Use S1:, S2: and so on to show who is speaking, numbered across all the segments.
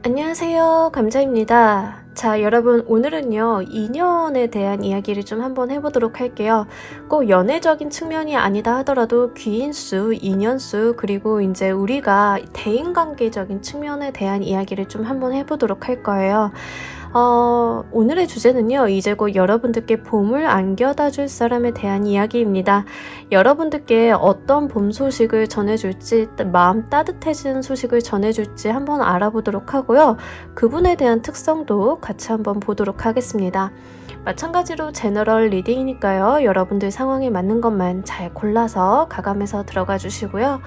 S1: 안녕하세요. 감자입니다. 자, 여러분, 오늘은요, 인연에 대한 이야기를 좀 한번 해보도록 할게요. 꼭 연애적인 측면이 아니다 하더라도 귀인수, 인연수, 그리고 이제 우리가 대인관계적인 측면에 대한 이야기를 좀 한번 해보도록 할 거예요. 오늘의 주제는요, 이제 곧 여러분들께 봄을 안겨다 줄 사람에 대한 이야기입니다. 여러분들께 어떤 봄 소식을 전해줄지, 마음 따뜻해지는 소식을 전해줄지 한번 알아보도록 하고요. 그분에 대한 특성도 같이 한번 보도록 하겠습니다. 마찬가지로 제너럴 리딩이니까요. 여러분들 상황에 맞는 것만 잘 골라서 가감해서 들어가 주시고요.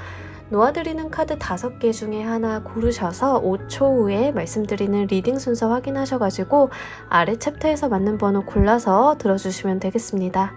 S1: 놓아드리는 카드 5개 중에 하나 고르셔서 5초 후에 말씀드리는 리딩 순서 확인하셔가지고 아래 챕터에서 맞는 번호 골라서 들어주시면 되겠습니다.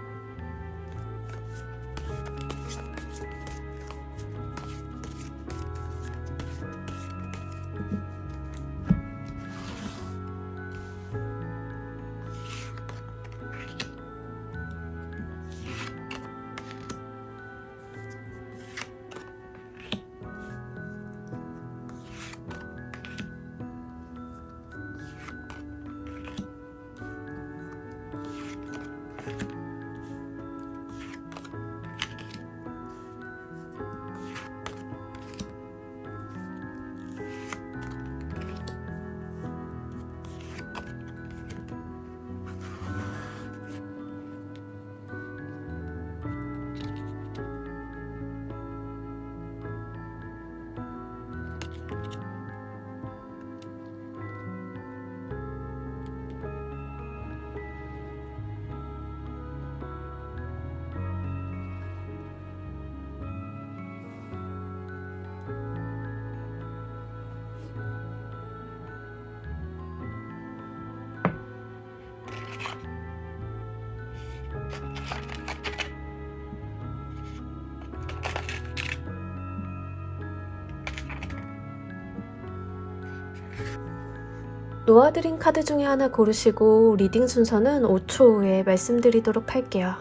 S1: 놓아드린 카드 중에 하나 고르시고 리딩 순서는 5초 후에 말씀드리도록 할게요.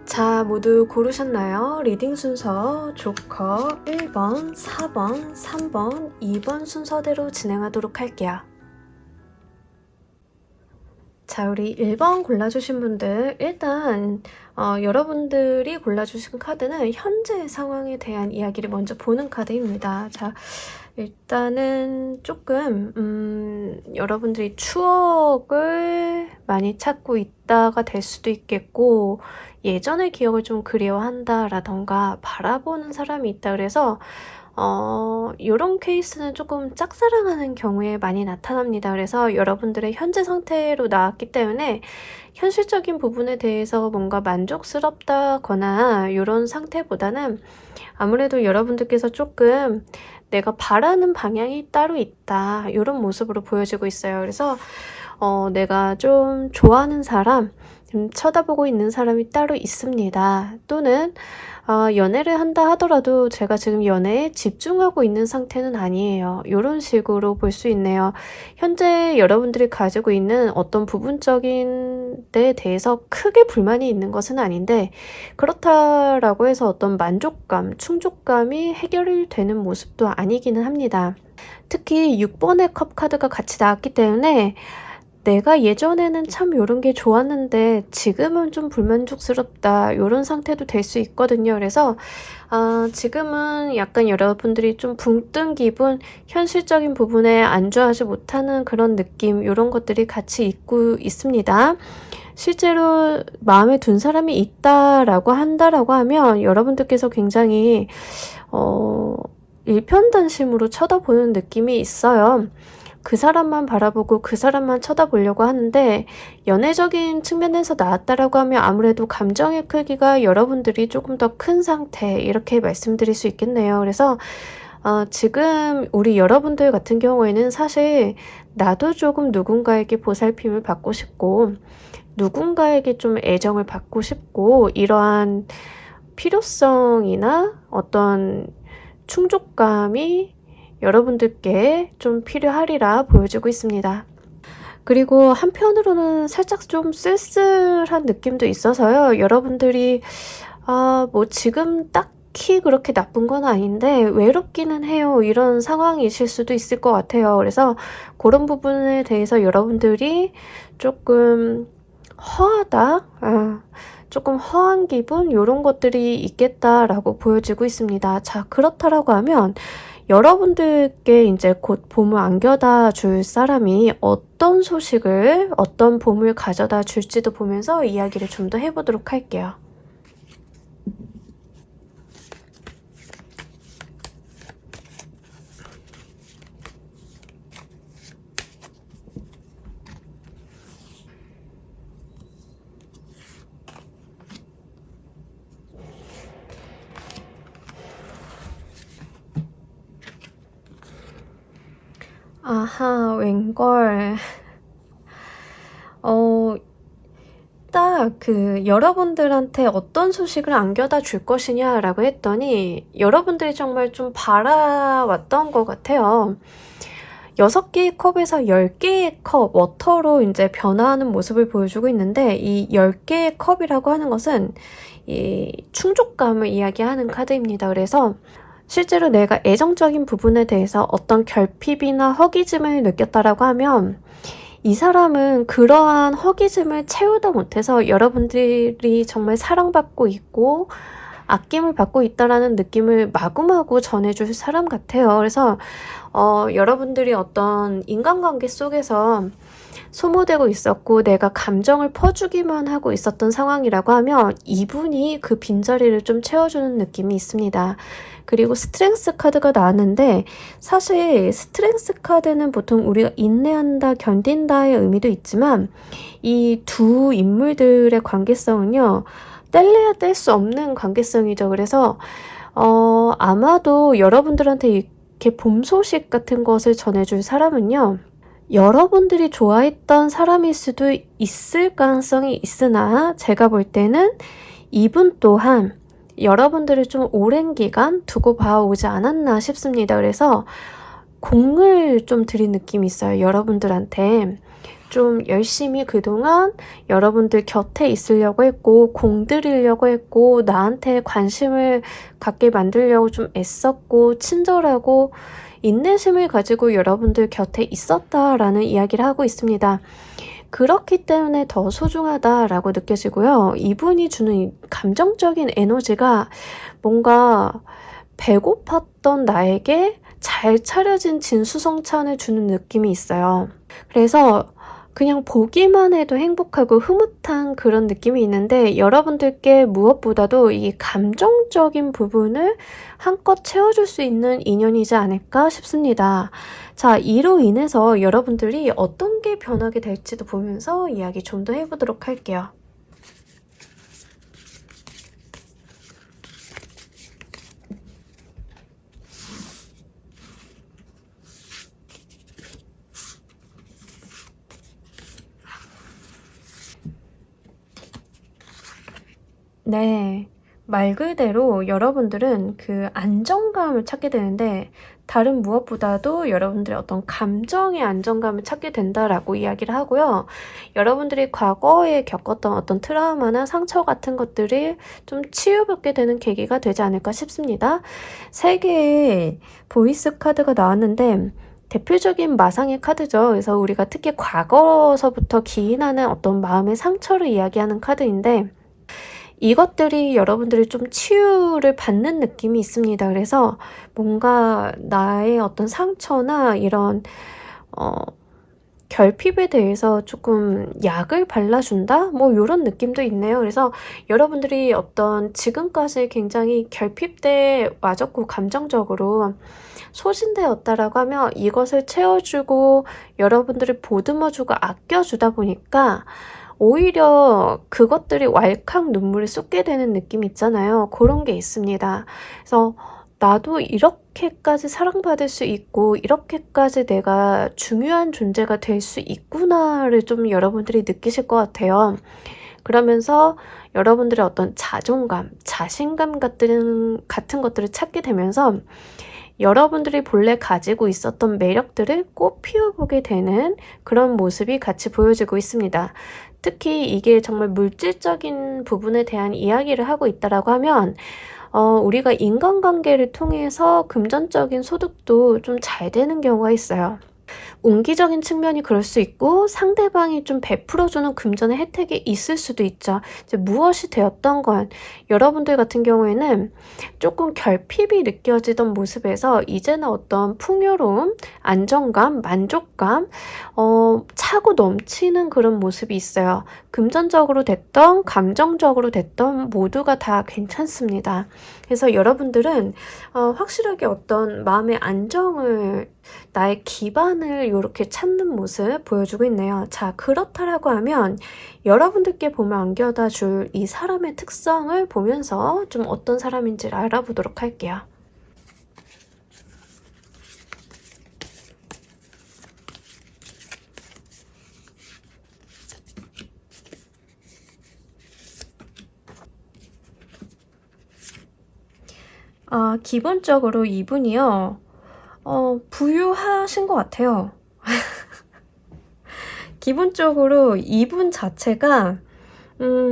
S1: 자, 모두 고르셨나요? 리딩 순서 조커 1번, 4번, 3번, 2번 순서대로 진행하도록 할게요. 자, 우리 1번 골라주신 분들, 일단 여러분들이 골라주신 카드는 현재 상황에 대한 이야기를 먼저 보는 카드입니다. 자, 일단은 조금 여러분들이 추억을 많이 찾고 있다가 될 수도 있겠고, 예전의 기억을 좀 그리워한다라던가 바라보는 사람이 있다 그래서 이런 케이스는 조금 짝사랑하는 경우에 많이 나타납니다. 그래서 여러분들의 현재 상태로 나왔기 때문에 현실적인 부분에 대해서 뭔가 만족스럽다거나 이런 상태보다는 아무래도 여러분들께서 조금 내가 바라는 방향이 따로 있다, 이런 모습으로 보여지고 있어요. 그래서 내가 좀 좋아하는 사람, 좀 쳐다보고 있는 사람이 따로 있습니다. 또는 연애를 한다 하더라도 제가 지금 연애에 집중하고 있는 상태는 아니에요. 이런 식으로 볼 수 있네요. 현재 여러분들이 가지고 있는 어떤 부분적인 데에 대해서 크게 불만이 있는 것은 아닌데, 그렇다라고 해서 어떤 만족감, 충족감이 해결이 되는 모습도 아니기는 합니다. 특히 6번의 컵 카드가 같이 나왔기 때문에 내가 예전에는 참 이런 게 좋았는데 지금은 좀 불만족스럽다, 이런 상태도 될 수 있거든요. 그래서 지금은 약간 여러분들이 좀 붕 뜬 기분, 현실적인 부분에 안주하지 못하는 그런 느낌, 이런 것들이 같이 있고 있습니다. 실제로 마음에 둔 사람이 있다라고 한다라고 하면 여러분들께서 굉장히 일편단심으로 쳐다보는 느낌이 있어요. 그 사람만 바라보고 그 사람만 쳐다보려고 하는데, 연애적인 측면에서 나왔다라고 하면 아무래도 감정의 크기가 여러분들이 조금 더 큰 상태, 이렇게 말씀드릴 수 있겠네요. 그래서 지금 우리 여러분들 같은 경우에는 사실 나도 조금 누군가에게 보살핌을 받고 싶고, 누군가에게 좀 애정을 받고 싶고, 이러한 필요성이나 어떤 충족감이 여러분들께 좀 필요하리라 보여지고 있습니다. 그리고 한편으로는 살짝 좀 쓸쓸한 느낌도 있어서요. 여러분들이 뭐 지금 딱히 그렇게 나쁜 건 아닌데 외롭기는 해요. 이런 상황이실 수도 있을 것 같아요. 그래서 그런 부분에 대해서 여러분들이 조금 허하다, 조금 허한 기분 이런 것들이 있겠다라고 보여지고 있습니다. 자, 그렇다라고 하면 여러분들께 이제 곧 봄을 안겨다 줄 사람이 어떤 소식을, 어떤 봄을 가져다 줄지도 보면서 이야기를 좀 더 해보도록 할게요. 아하, 웬걸. 딱 여러분들한테 어떤 소식을 안겨다 줄 것이냐라고 했더니 여러분들이 정말 좀 바라왔던 것 같아요. 6개의 컵에서 10개의 컵 워터로 이제 변화하는 모습을 보여주고 있는데, 이 10개의 컵이라고 하는 것은 이 충족감을 이야기하는 카드입니다. 그래서 실제로 내가 애정적인 부분에 대해서 어떤 결핍이나 허기짐을 느꼈다라고 하면 이 사람은 그러한 허기짐을 채우다 못해서 여러분들이 정말 사랑받고 있고 아낌을 받고 있다라는 느낌을 마구마구 전해줄 사람 같아요. 그래서 여러분들이 어떤 인간관계 속에서 소모되고 있었고 내가 감정을 퍼주기만 하고 있었던 상황이라고 하면 이분이 그 빈자리를 좀 채워주는 느낌이 있습니다. 그리고 스트렝스 카드가 나왔는데, 사실 스트렝스 카드는 보통 우리가 인내한다, 견딘다의 의미도 있지만 이 두 인물들의 관계성은요, 뗄래야 뗄 수 없는 관계성이죠. 그래서 아마도 여러분들한테 이렇게 봄 소식 같은 것을 전해줄 사람은요, 여러분들이 좋아했던 사람일 수도 있을 가능성이 있으나 제가 볼 때는 이분 또한 여러분들을 좀 오랜 기간 두고 봐오지 않았나 싶습니다. 그래서 공을 좀 드린 느낌이 있어요. 여러분들한테 좀 열심히 그동안 여러분들 곁에 있으려고 했고 공들이려고 했고 나한테 관심을 갖게 만들려고 좀 애썼고 친절하고 인내심을 가지고 여러분들 곁에 있었다라는 이야기를 하고 있습니다. 그렇기 때문에 더 소중하다라고 느껴지고요. 이분이 주는 감정적인 에너지가 뭔가 배고팠던 나에게 잘 차려진 진수성찬을 주는 느낌이 있어요. 그래서 그냥 보기만 해도 행복하고 흐뭇한 그런 느낌이 있는데, 여러분들께 무엇보다도 이 감정적인 부분을 한껏 채워줄 수 있는 인연이지 않을까 싶습니다. 자, 이로 인해서 여러분들이 어떤 게 변하게 될지도 보면서 이야기 좀 더 해보도록 할게요. 네, 말 그대로 여러분들은 그 안정감을 찾게 되는데, 다른 무엇보다도 여러분들의 어떤 감정의 안정감을 찾게 된다라고 이야기를 하고요. 여러분들이 과거에 겪었던 어떤 트라우마나 상처 같은 것들을 좀 치유받게 되는 계기가 되지 않을까 싶습니다. 3개의 보이스 카드가 나왔는데 대표적인 마상의 카드죠. 그래서 우리가 특히 과거서부터 기인하는 어떤 마음의 상처를 이야기하는 카드인데, 이것들이 여러분들이 좀 치유를 받는 느낌이 있습니다. 그래서 뭔가 나의 어떤 상처나 이런 결핍에 대해서 조금 약을 발라준다? 뭐 이런 느낌도 있네요. 그래서 여러분들이 어떤 지금까지 굉장히 결핍돼 와졌고 감정적으로 소진되었다라고 하면 이것을 채워주고 여러분들을 보듬어주고 아껴주다 보니까 오히려 그것들이 왈칵 눈물을 쏟게 되는 느낌 있잖아요. 그런 게 있습니다. 그래서 나도 이렇게까지 사랑받을 수 있고 이렇게까지 내가 중요한 존재가 될 수 있구나를 좀 여러분들이 느끼실 것 같아요. 그러면서 여러분들의 어떤 자존감, 자신감 같은 것들을 찾게 되면서 여러분들이 본래 가지고 있었던 매력들을 꽃 피워보게 되는 그런 모습이 같이 보여지고 있습니다. 특히 이게 정말 물질적인 부분에 대한 이야기를 하고 있다라고 하면 우리가 인간관계를 통해서 금전적인 소득도 좀 잘 되는 경우가 있어요. 운기적인 측면이 그럴 수 있고 상대방이 좀 베풀어주는 금전의 혜택이 있을 수도 있죠. 이제 무엇이 되었던 건 여러분들 같은 경우에는 조금 결핍이 느껴지던 모습에서 이제는 어떤 풍요로움, 안정감, 만족감, 차고 넘치는 그런 모습이 있어요. 금전적으로 됐던 감정적으로 됐던 모두가 다 괜찮습니다. 그래서 여러분들은 확실하게 어떤 마음의 안정을, 나의 기반을 이렇게 찾는 모습 보여주고 있네요. 자, 그렇다라고 하면 여러분들께 보면 안겨다 줄 이 사람의 특성을 보면서 좀 어떤 사람인지를 알아보도록 할게요. 기본적으로 이분이요. 부유하신 것 같아요. 기본적으로 이분 자체가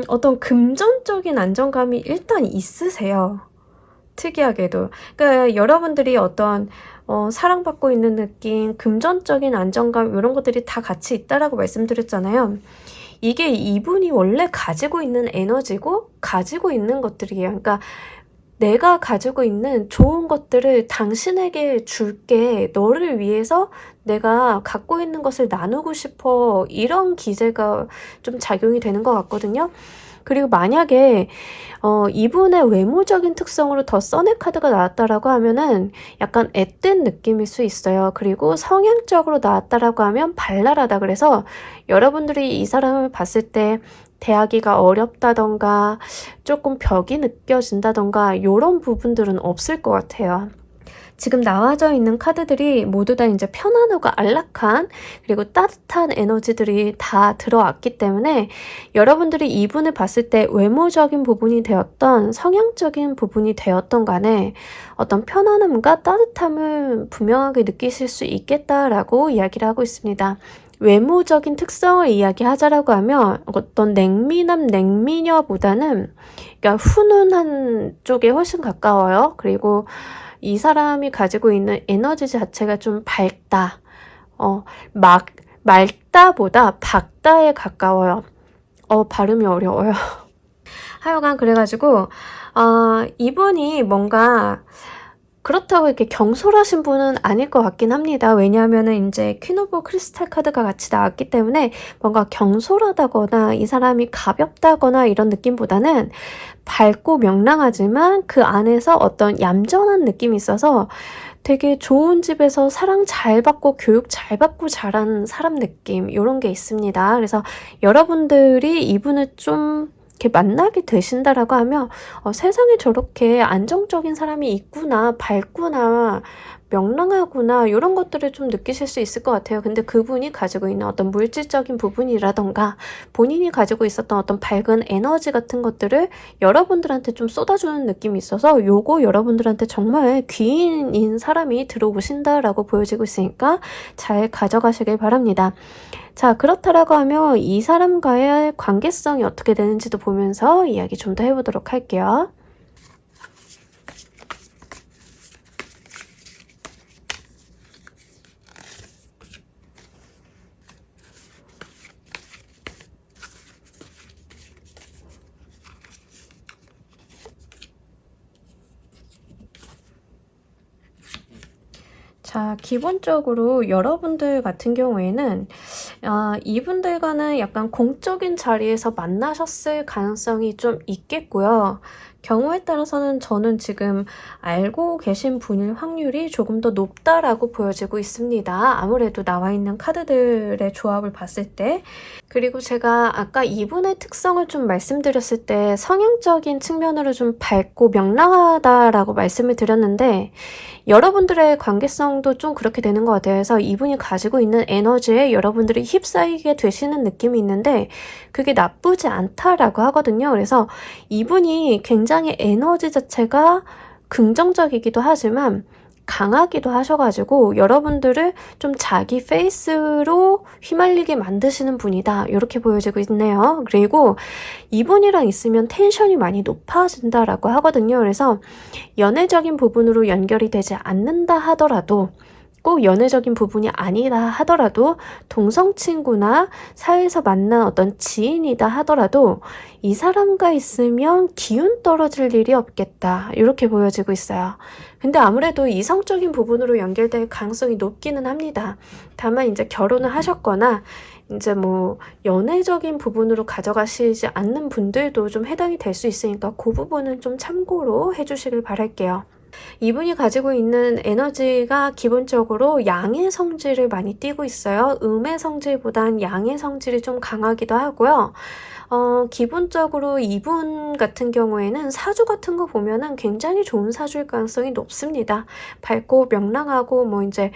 S1: 어떤 금전적인 안정감이 일단 있으세요. 특이하게도. 그러니까 여러분들이 어떤 사랑받고 있는 느낌, 금전적인 안정감 이런 것들이 다 같이 있다라고 말씀드렸잖아요. 이게 이분이 원래 가지고 있는 에너지고 가지고 있는 것들이에요. 그러니까 내가 가지고 있는 좋은 것들을 당신에게 줄게, 너를 위해서 내가 갖고 있는 것을 나누고 싶어, 이런 기제가 좀 작용이 되는 것 같거든요. 그리고 만약에 이분의 외모적인 특성으로 더 써넥 카드가 나왔다라고 하면은 약간 앳된 느낌일 수 있어요. 그리고 성향적으로 나왔다라고 하면 발랄하다. 그래서 여러분들이 이 사람을 봤을 때 대하기가 어렵다던가 조금 벽이 느껴진다던가 이런 부분들은 없을 것 같아요. 지금 나와져 있는 카드들이 모두 다 이제 편안하고 안락한, 그리고 따뜻한 에너지들이 다 들어왔기 때문에 여러분들이 이분을 봤을 때 외모적인 부분이 되었던 성향적인 부분이 되었던 간에 어떤 편안함과 따뜻함을 분명하게 느끼실 수 있겠다라고 이야기를 하고 있습니다. 외모적인 특성을 이야기하자라고 하면 어떤 냉미남 냉미녀보다는 그러니까 훈훈한 쪽에 훨씬 가까워요. 그리고 이 사람이 가지고 있는 에너지 자체가 좀 밝다. 맑다보다 밝다에 가까워요. 발음이 어려워요. 하여간 그래가지고 이분이 뭔가 그렇다고 이렇게 경솔하신 분은 아닐 것 같긴 합니다. 왜냐하면은 이제 퀸 오브 크리스탈 카드가 같이 나왔기 때문에 뭔가 경솔하다거나 이 사람이 가볍다거나 이런 느낌보다는 밝고 명랑하지만 그 안에서 어떤 얌전한 느낌이 있어서 되게 좋은 집에서 사랑 잘 받고 교육 잘 받고 자란 사람 느낌, 이런 게 있습니다. 그래서 여러분들이 이분을 좀 이렇게 만나게 되신다라고 하면 세상에 저렇게 안정적인 사람이 있구나, 밝구나, 명랑하구나, 이런 것들을 좀 느끼실 수 있을 것 같아요. 근데 그분이 가지고 있는 어떤 물질적인 부분이라던가 본인이 가지고 있었던 어떤 밝은 에너지 같은 것들을 여러분들한테 좀 쏟아주는 느낌이 있어서 요거 여러분들한테 정말 귀인인 사람이 들어오신다라고 보여지고 있으니까 잘 가져가시길 바랍니다. 자, 그렇다라고 하면 이 사람과의 관계성이 어떻게 되는지도 보면서 이야기 좀 더 해보도록 할게요. 자, 기본적으로 여러분들 같은 경우에는 이분들과는 약간 공적인 자리에서 만나셨을 가능성이 좀 있겠고요. 경우에 따라서는 저는 지금 알고 계신 분일 확률이 조금 더 높다라고 보여지고 있습니다. 아무래도 나와 있는 카드들의 조합을 봤을 때. 그리고 제가 아까 이분의 특성을 좀 말씀드렸을 때 성향적인 측면으로 좀 밝고 명랑하다라고 말씀을 드렸는데 여러분들의 관계성도 좀 그렇게 되는 것 같아요. 그래서 이분이 가지고 있는 에너지에 여러분들이 휩싸이게 되시는 느낌이 있는데 그게 나쁘지 않다라고 하거든요. 그래서 이분이 굉장히 에너지 자체가 긍정적이기도 하지만 강하기도 하셔가지고 여러분들을 좀 자기 페이스로 휘말리게 만드시는 분이다. 이렇게 보여지고 있네요. 그리고 이분이랑 있으면 텐션이 많이 높아진다라고 하거든요. 그래서 연애적인 부분으로 연결이 되지 않는다 하더라도 꼭 연애적인 부분이 아니다 하더라도 동성 친구나 사회에서 만난 어떤 지인이다 하더라도 이 사람과 있으면 기운 떨어질 일이 없겠다. 이렇게 보여지고 있어요. 근데 아무래도 이성적인 부분으로 연결될 가능성이 높기는 합니다. 다만 이제 결혼을 하셨거나 이제 뭐 연애적인 부분으로 가져가시지 않는 분들도 좀 해당이 될 수 있으니까 그 부분은 좀 참고로 해주시길 바랄게요. 이분이 가지고 있는 에너지가 기본적으로 양의 성질을 많이 띠고 있어요. 음의 성질보단 양의 성질이 좀 강하기도 하고요. 기본적으로 이분 같은 경우에는 사주 같은 거 보면은 굉장히 좋은 사주일 가능성이 높습니다. 밝고 명랑하고 뭐 이제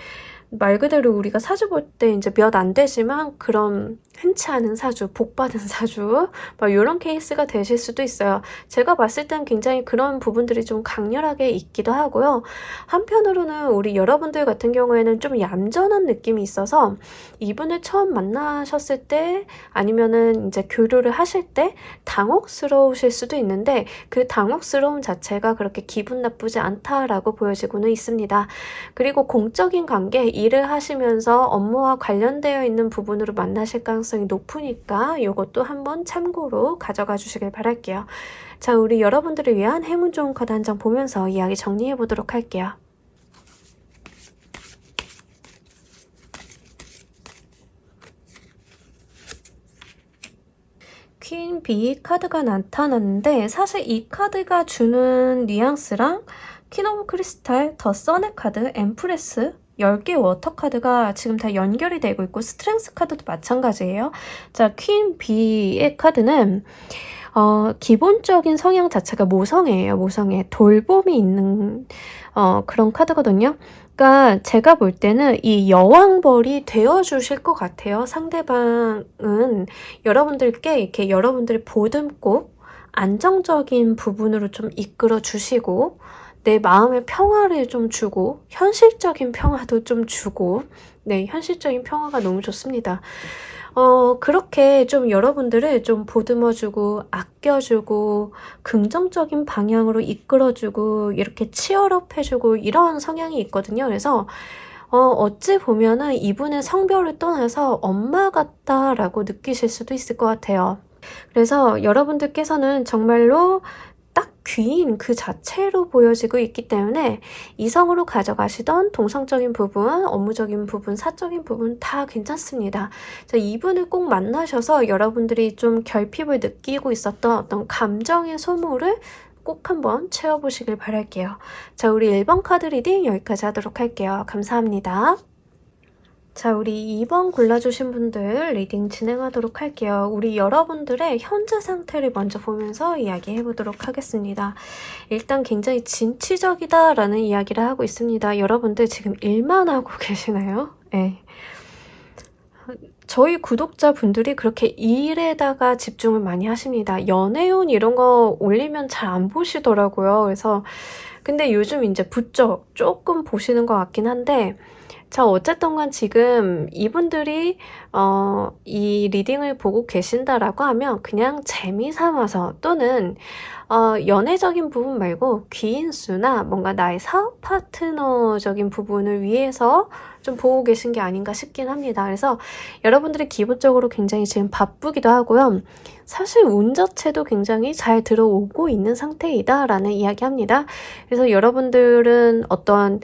S1: 말 그대로 우리가 사주 볼 때 이제 몇 안 되지만 그런 흔치 않은 사주, 복받은 사주 막 이런 케이스가 되실 수도 있어요. 제가 봤을 땐 굉장히 그런 부분들이 좀 강렬하게 있기도 하고요. 한편으로는 우리 여러분들 같은 경우에는 좀 얌전한 느낌이 있어서 이분을 처음 만나셨을 때 아니면은 이제 교류를 하실 때 당혹스러우실 수도 있는데 그 당혹스러움 자체가 그렇게 기분 나쁘지 않다라고 보여지고는 있습니다. 그리고 공적인 관계, 일을 하시면서 업무와 관련되어 있는 부분으로 만나실 가능성이 높으니까 이것도 한번 참고로 가져가 주시길 바랄게요. 자, 우리 여러분들을 위한 행운 좋은 카드 한 장 보면서 이야기 정리해 보도록 할게요. 퀸 B 카드가 나타났는데 사실 이 카드가 주는 뉘앙스랑 퀸 오브 크리스탈, 더 선의 카드, 엠프레스 10개의 워터 카드가 지금 다 연결이 되고 있고 스트렝스 카드도 마찬가지예요. 자, 퀸 B의 카드는 기본적인 성향 자체가 모성애예요. 모성애. 돌봄이 있는 그런 카드거든요. 그러니까 제가 볼 때는 이 여왕벌이 되어주실 것 같아요. 상대방은 여러분들께 이렇게 여러분들이 보듬고 안정적인 부분으로 좀 이끌어 주시고 내 마음의 평화를 좀 주고 현실적인 평화도 좀 주고 네, 현실적인 평화가 너무 좋습니다. 그렇게 좀 여러분들을 좀 보듬어주고 아껴주고 긍정적인 방향으로 이끌어주고 이렇게 치열업 해주고 이런 성향이 있거든요. 그래서 어찌 보면은 이분의 성별을 떠나서 엄마 같다라고 느끼실 수도 있을 것 같아요. 그래서 여러분들께서는 정말로 딱 귀인 그 자체로 보여지고 있기 때문에 이성으로 가져가시던 동성적인 부분, 업무적인 부분, 사적인 부분 다 괜찮습니다. 자, 이분을 꼭 만나셔서 여러분들이 좀 결핍을 느끼고 있었던 어떤 감정의 소모를 꼭 한번 채워보시길 바랄게요. 자, 우리 1번 카드 리딩 여기까지 하도록 할게요. 감사합니다. 자, 우리 2번 골라주신 분들 리딩 진행하도록 할게요. 우리 여러분들의 현재 상태를 먼저 보면서 이야기해보도록 하겠습니다. 일단 굉장히 진취적이다라는 이야기를 하고 있습니다. 여러분들 지금 일만 하고 계시나요? 네. 저희 구독자분들이 그렇게 일에다가 집중을 많이 하십니다. 연애운 이런 거 올리면 잘 안 보시더라고요. 그래서 근데 요즘 이제 부쩍 조금 보시는 것 같긴 한데 자, 어쨌든 간 지금 이분들이 이 리딩을 보고 계신다라고 하면 그냥 재미삼아서 또는 연애적인 부분 말고 귀인수나 뭔가 나의 사업 파트너적인 부분을 위해서 좀 보고 계신 게 아닌가 싶긴 합니다. 그래서 여러분들이 기본적으로 굉장히 지금 바쁘기도 하고요. 사실 운 자체도 굉장히 잘 들어오고 있는 상태이다라는 이야기합니다. 그래서 여러분들은 어떤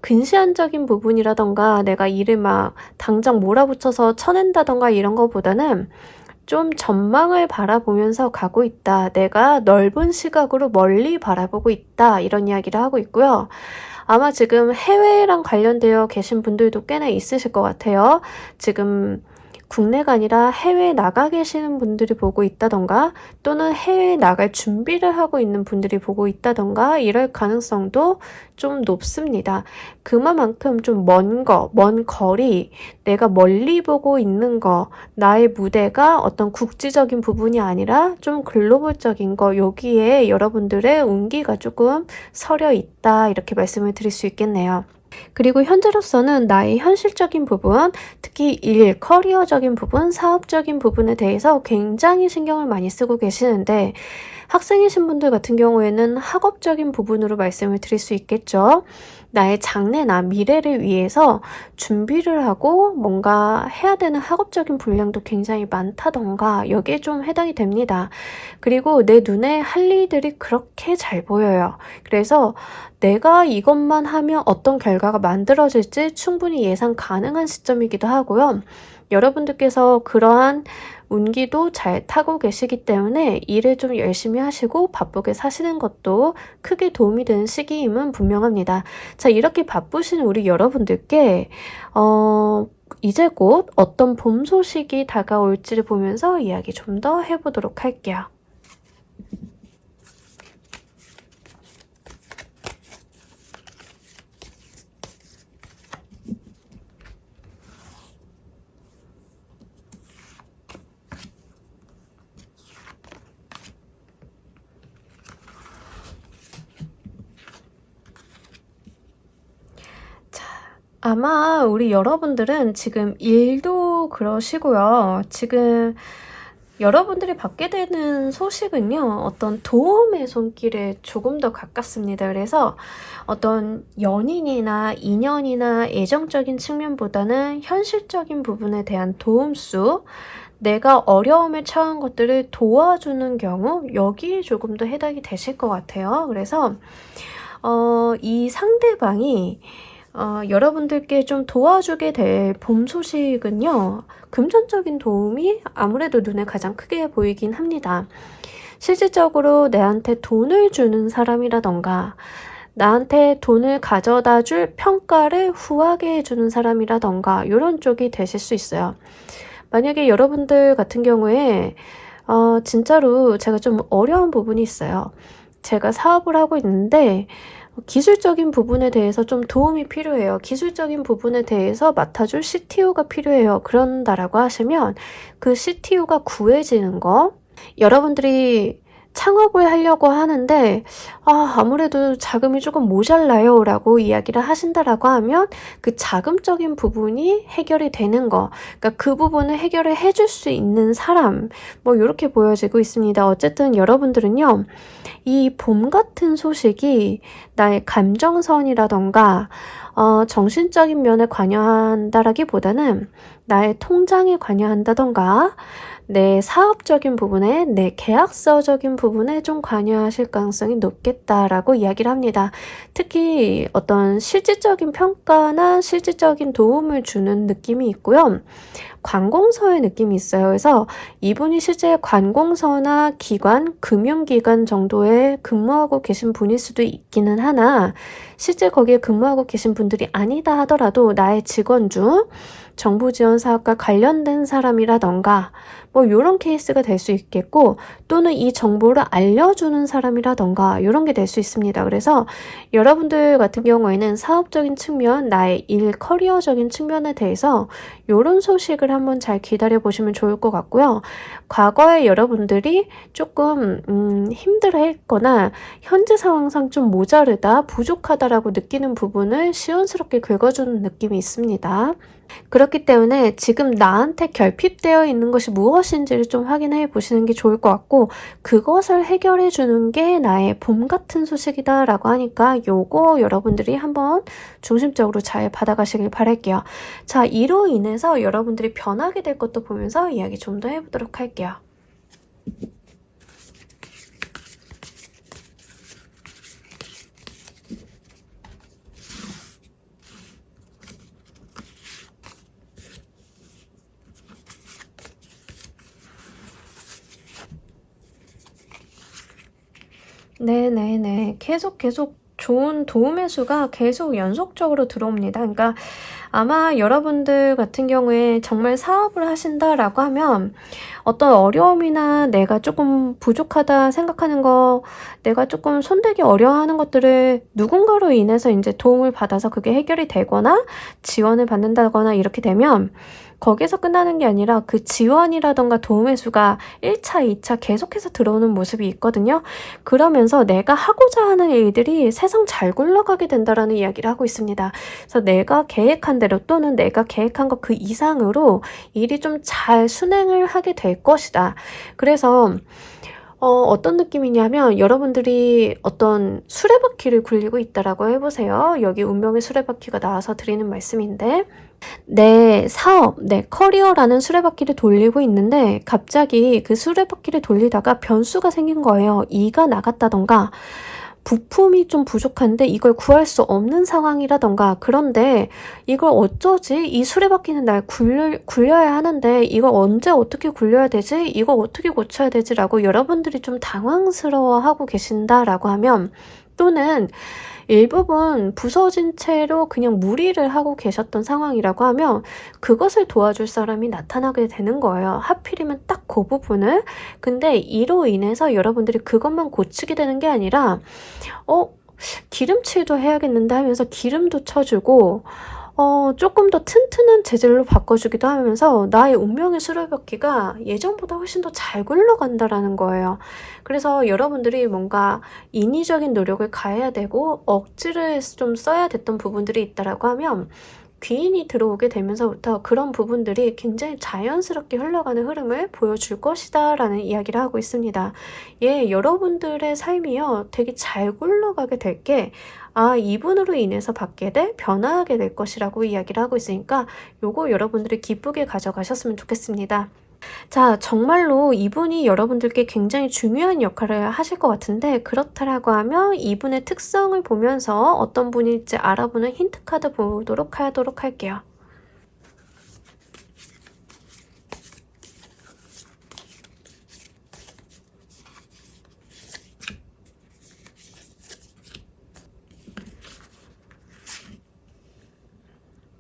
S1: 근시안적인 부분이라던가 내가 일을 막 당장 몰아붙여서 쳐낸다던가 이런 거보다는 좀 전망을 바라보면서 가고 있다. 내가 넓은 시각으로 멀리 바라보고 있다. 이런 이야기를 하고 있고요. 아마 지금 해외랑 관련되어 계신 분들도 꽤나 있으실 것 같아요. 지금 국내가 아니라 해외에 나가 계시는 분들이 보고 있다던가 또는 해외에 나갈 준비를 하고 있는 분들이 보고 있다던가 이럴 가능성도 좀 높습니다. 그만큼 좀 먼 거리, 내가 멀리 보고 있는 거, 나의 무대가 어떤 국지적인 부분이 아니라 좀 글로벌적인 거, 여기에 여러분들의 운기가 조금 서려 있다 이렇게 말씀을 드릴 수 있겠네요. 그리고 현재로서는 나의 현실적인 부분, 특히 일, 커리어적인 부분, 사업적인 부분에 대해서 굉장히 신경을 많이 쓰고 계시는데 학생이신 분들 같은 경우에는 학업적인 부분으로 말씀을 드릴 수 있겠죠. 나의 장래나 미래를 위해서 준비를 하고 뭔가 해야 되는 학업적인 분량도 굉장히 많다던가 여기에 좀 해당이 됩니다. 그리고 내 눈에 할 일들이 그렇게 잘 보여요. 그래서 내가 이것만 하면 어떤 결과가 만들어질지 충분히 예상 가능한 시점이기도 하고요. 여러분들께서 그러한 운기도 잘 타고 계시기 때문에 일을 좀 열심히 하시고 바쁘게 사시는 것도 크게 도움이 되는 시기임은 분명합니다. 자, 이렇게 바쁘신 우리 여러분들께 이제 곧 어떤 봄 소식이 다가올지를 보면서 이야기 좀 더 해보도록 할게요. 아마 우리 여러분들은 지금 일도 그러시고요. 지금 여러분들이 받게 되는 소식은요. 어떤 도움의 손길에 조금 더 가깝습니다. 그래서 어떤 연인이나 인연이나 애정적인 측면보다는 현실적인 부분에 대한 도움수, 내가 어려움에 처한 것들을 도와주는 경우 여기에 조금 더 해당이 되실 것 같아요. 그래서 이 상대방이 여러분들께 좀 도와주게 될 봄 소식은요. 금전적인 도움이 아무래도 눈에 가장 크게 보이긴 합니다. 실질적으로 내한테 돈을 주는 사람이라던가 나한테 돈을 가져다 줄 평가를 후하게 해주는 사람이라던가 이런 쪽이 되실 수 있어요. 만약에 여러분들 같은 경우에 진짜로 제가 좀 어려운 부분이 있어요. 제가 사업을 하고 있는데 기술적인 부분에 대해서 좀 도움이 필요해요. 기술적인 부분에 대해서 맡아줄 CTO가 필요해요. 그런다라고 하시면 그 CTO가 구해지는 거, 여러분들이 창업을 하려고 하는데 아무래도 자금이 조금 모자라요 라고 이야기를 하신다라고 하면 그 자금적인 부분이 해결이 되는 거, 그러니까 그 부분을 해결을 해줄 수 있는 사람, 뭐 이렇게 보여지고 있습니다. 어쨌든 여러분들은요, 이 봄 같은 소식이 나의 감정선이라던가 정신적인 면에 관여한다라기보다는 나의 통장에 관여한다던가 내 사업적인 부분에, 내 계약서적인 부분에 좀 관여하실 가능성이 높겠다라고 이야기를 합니다. 특히 어떤 실질적인 평가나 실질적인 도움을 주는 느낌이 있고요. 관공서의 느낌이 있어요. 그래서 이분이 실제 관공서나 기관, 금융기관 정도에 근무하고 계신 분일 수도 있기는 하나 실제 거기에 근무하고 계신 분들이 아니다 하더라도 나의 직원 중 정부 지원 사업과 관련된 사람이라던가 뭐 이런 케이스가 될 수 있겠고 또는 이 정보를 알려주는 사람이라던가 이런 게 될 수 있습니다. 그래서 여러분들 같은 경우에는 사업적인 측면, 나의 일, 커리어적인 측면에 대해서 이런 소식을 한번 잘 기다려 보시면 좋을 것 같고요. 과거에 여러분들이 조금 힘들어했거나 현재 상황상 좀 모자르다, 부족하다라고 느끼는 부분을 시원스럽게 긁어주는 느낌이 있습니다. 그렇기 때문에 지금 나한테 결핍되어 있는 것이 무엇인지를 좀 확인해 보시는 게 좋을 것 같고 그것을 해결해 주는 게 나의 봄 같은 소식이다 라고 하니까 요거 여러분들이 한번 중심적으로 잘 받아가시길 바랄게요. 자, 이로 인해서 여러분들이 변하게 될 것도 보면서 이야기 좀 더 해보도록 할게요. 네네네. 계속 좋은 도움의 수가 계속 연속적으로 들어옵니다. 그러니까 아마 여러분들 같은 경우에 정말 사업을 하신다라고 하면 어떤 어려움이나 내가 조금 부족하다 생각하는 거, 내가 조금 손대기 어려워하는 것들을 누군가로 인해서 이제 도움을 받아서 그게 해결이 되거나 지원을 받는다거나 이렇게 되면 거기서 끝나는 게 아니라 그 지원이라던가 도움의 수가 1차, 2차 계속해서 들어오는 모습이 있거든요. 그러면서 내가 하고자 하는 일들이 세상 잘 굴러가게 된다라는 이야기를 하고 있습니다. 그래서 내가 계획한 대로 또는 내가 계획한 것 그 이상으로 일이 좀 잘 순행을 하게 될 것이다. 그래서 어떤 느낌이냐면 여러분들이 어떤 수레바퀴를 굴리고 있다라고 해보세요. 여기 운명의 수레바퀴가 나와서 드리는 말씀인데 내 사업, 내 커리어라는 수레바퀴를 돌리고 있는데 갑자기 그 수레바퀴를 돌리다가 변수가 생긴 거예요. 이가 나갔다던가 부품이 좀 부족한데 이걸 구할 수 없는 상황이라던가 그런데 이걸 어쩌지? 이 수레바퀴는 날 굴려야 하는데 이걸 언제 어떻게 굴려야 되지? 이걸 어떻게 고쳐야 되지? 라고 여러분들이 좀 당황스러워하고 계신다라고 하면 또는 일부분 부서진 채로 그냥 무리를 하고 계셨던 상황이라고 하면 그것을 도와줄 사람이 나타나게 되는 거예요. 하필이면 딱 그 부분을. 근데 이로 인해서 여러분들이 그것만 고치게 되는 게 아니라 기름칠도 해야겠는데 하면서 기름도 쳐주고 조금 더 튼튼한 재질로 바꿔주기도 하면서 나의 운명의 수레바퀴가 예전보다 훨씬 더 잘 굴러간다라는 거예요. 그래서 여러분들이 뭔가 인위적인 노력을 가해야 되고 억지를 좀 써야 됐던 부분들이 있다라고 하면 귀인이 들어오게 되면서부터 그런 부분들이 굉장히 자연스럽게 흘러가는 흐름을 보여줄 것이다 라는 이야기를 하고 있습니다. 여러분들의 삶이요 되게 잘 굴러가게 될 게 이분으로 인해서 받게 될 변화하게 될 것이라고 이야기를 하고 있으니까 요거 여러분들이 기쁘게 가져가셨으면 좋겠습니다. 자, 정말로 이분이 여러분들께 굉장히 중요한 역할을 하실 것 같은데 그렇다라고 하면 이분의 특성을 보면서 어떤 분일지 알아보는 힌트 카드 보도록 하도록 할게요.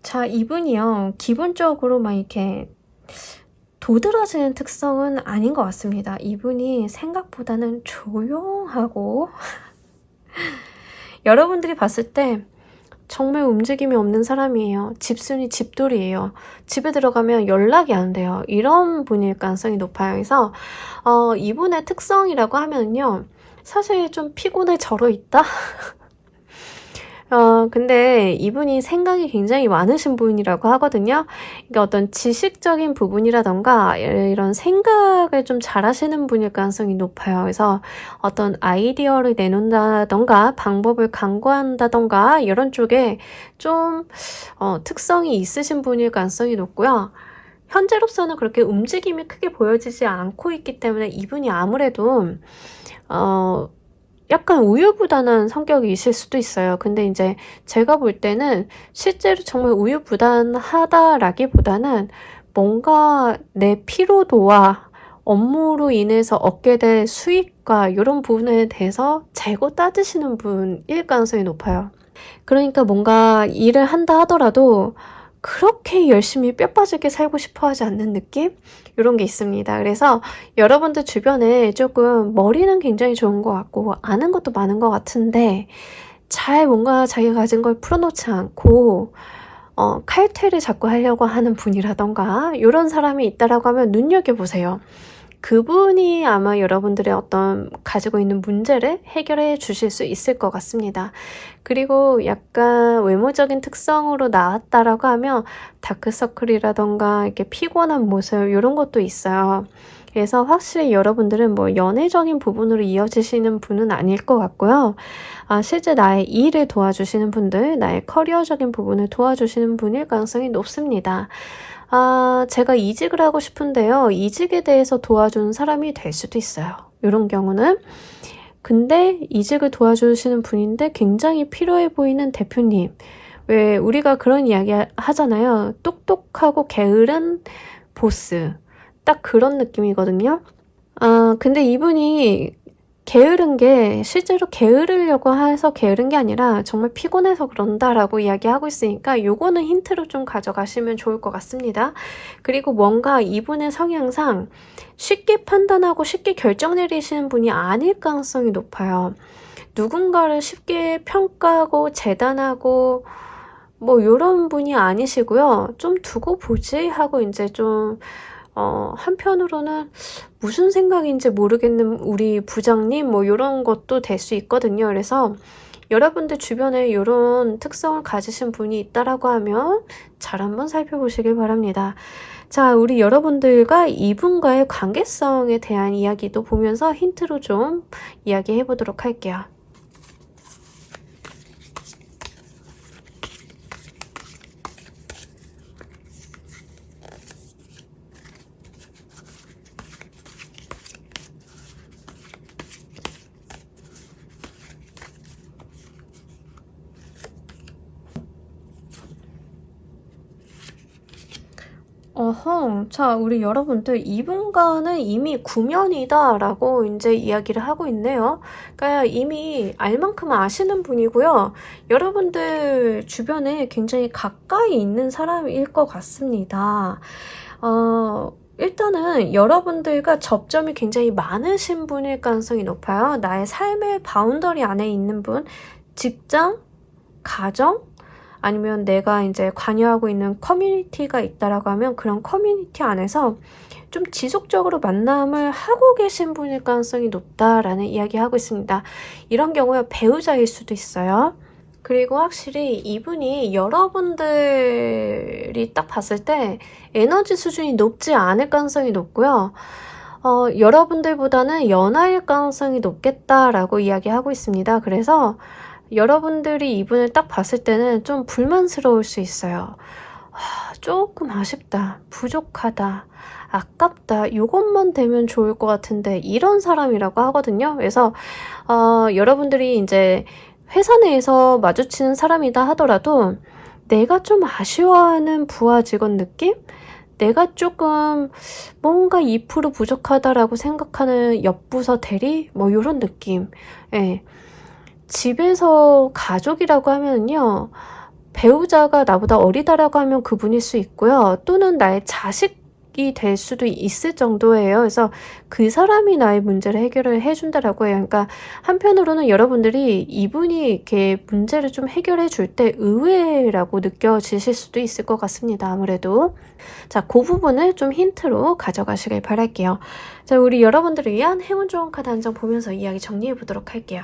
S1: 자, 이분이요. 기본적으로 막 이렇게 도드라지는 특성은 아닌 것 같습니다. 이분이 생각보다는 조용하고 여러분들이 봤을 때 정말 움직임이 없는 사람이에요. 집순이 집돌이에요. 집에 들어가면 연락이 안 돼요. 이런 분일 가능성이 높아요. 그래서 이분의 특성이라고 하면요. 사실 좀 피곤에 절어 있다? 근데 이분이 생각이 굉장히 많으신 분이라고 하거든요. 그러니까 어떤 지식적인 부분이라던가 이런 생각을 좀 잘하시는 분일 가능성이 높아요. 그래서 어떤 아이디어를 내놓는다던가 방법을 강구한다던가 이런 쪽에 좀 특성이 있으신 분일 가능성이 높고요. 현재로서는 그렇게 움직임이 크게 보여지지 않고 있기 때문에 이분이 아무래도 약간 우유부단한 성격이실 수도 있어요. 근데 이제 제가 볼 때는 실제로 정말 우유부단하다라기보다는 뭔가 내 피로도와 업무로 인해서 얻게 될 수익과 이런 부분에 대해서 재고 따지시는 분일 가능성이 높아요. 그러니까 뭔가 일을 한다 하더라도 그렇게 열심히 뼈 빠지게 살고 싶어 하지 않는 느낌? 이런 게 있습니다. 그래서 여러분들 주변에 조금 머리는 굉장히 좋은 것 같고 아는 것도 많은 것 같은데 잘 뭔가 자기가 가진 걸 풀어놓지 않고 칼퇴를 자꾸 하려고 하는 분이라던가 이런 사람이 있다라고 하면 눈여겨보세요. 그분이 아마 여러분들의 어떤 가지고 있는 문제를 해결해 주실 수 있을 것 같습니다. 그리고 약간 외모적인 특성으로 나왔다라고 하면 다크서클이라던가 이렇게 피곤한 모습 이런 것도 있어요. 그래서 확실히 여러분들은 뭐 연애적인 부분으로 이어지시는 분은 아닐 것 같고요. 실제 나의 일을 도와주시는 분들, 나의 커리어적인 부분을 도와주시는 분일 가능성이 높습니다. 제가 이직을 하고 싶은데요. 이직에 대해서 도와주는 사람이 될 수도 있어요. 이런 경우는. 근데 이직을 도와주시는 분인데 굉장히 필요해 보이는 대표님. 왜 우리가 그런 이야기 하잖아요. 똑똑하고 게으른 보스. 딱 그런 느낌이거든요. 근데 이분이 게으른 게 실제로 게으르려고 해서 게으른 게 아니라 정말 피곤해서 그런다라고 이야기하고 있으니까 요거는 힌트로 좀 가져가시면 좋을 것 같습니다. 그리고 뭔가 이분의 성향상 쉽게 판단하고 쉽게 결정 내리시는 분이 아닐 가능성이 높아요. 누군가를 쉽게 평가하고 재단하고 뭐 요런 분이 아니시고요. 좀 두고 보지 하고 이제 좀 한편으로는 무슨 생각인지 모르겠는 우리 부장님 뭐 요런 것도 될 수 있거든요. 그래서 여러분들 주변에 요런 특성을 가지신 분이 있다라고 하면 잘 한번 살펴보시길 바랍니다. 자, 우리 여러분들과 이분과의 관계성에 대한 이야기도 보면서 힌트로 좀 이야기해 보도록 할게요. 자, 우리 여러분들 이분과는 이미 구면이다라고 이제 이야기를 하고 있네요. 그러니까 이미 알 만큼 아시는 분이고요. 여러분들 주변에 굉장히 가까이 있는 사람일 것 같습니다. 일단은 여러분들과 접점이 굉장히 많으신 분일 가능성이 높아요. 나의 삶의 바운더리 안에 있는 분, 직장, 가정, 아니면 내가 이제 관여하고 있는 커뮤니티가 있다라고 하면 그런 커뮤니티 안에서 좀 지속적으로 만남을 하고 계신 분일 가능성이 높다라는 이야기하고 있습니다. 이런 경우에 배우자일 수도 있어요. 그리고 확실히 이분이 여러분들이 딱 봤을 때 에너지 수준이 높지 않을 가능성이 높고요. 여러분들보다는 연하일 가능성이 높겠다라고 이야기하고 있습니다. 그래서 여러분들이 이분을 딱 봤을 때는 좀 불만스러울 수 있어요. 조금 아쉽다, 부족하다, 아깝다, 요것만 되면 좋을 것 같은데 이런 사람이라고 하거든요. 그래서 여러분들이 이제 회사 내에서 마주치는 사람이다 하더라도 내가 좀 아쉬워하는 부하 직원 느낌? 내가 조금 뭔가 2% 부족하다라고 생각하는 옆부서 대리? 뭐 요런 느낌. 예. 집에서 가족이라고 하면요. 배우자가 나보다 어리다라고 하면 그분일 수 있고요. 또는 나의 자식이 될 수도 있을 정도예요. 그래서 그 사람이 나의 문제를 해결을 해준다라고 해요. 그러니까 한편으로는 여러분들이 이분이 이렇게 문제를 좀 해결해 줄 때 의외라고 느껴지실 수도 있을 것 같습니다. 아무래도. 자, 그 부분을 좀 힌트로 가져가시길 바랄게요. 자, 우리 여러분들을 위한 행운 좋은 카드 한 장 보면서 이야기 정리해 보도록 할게요.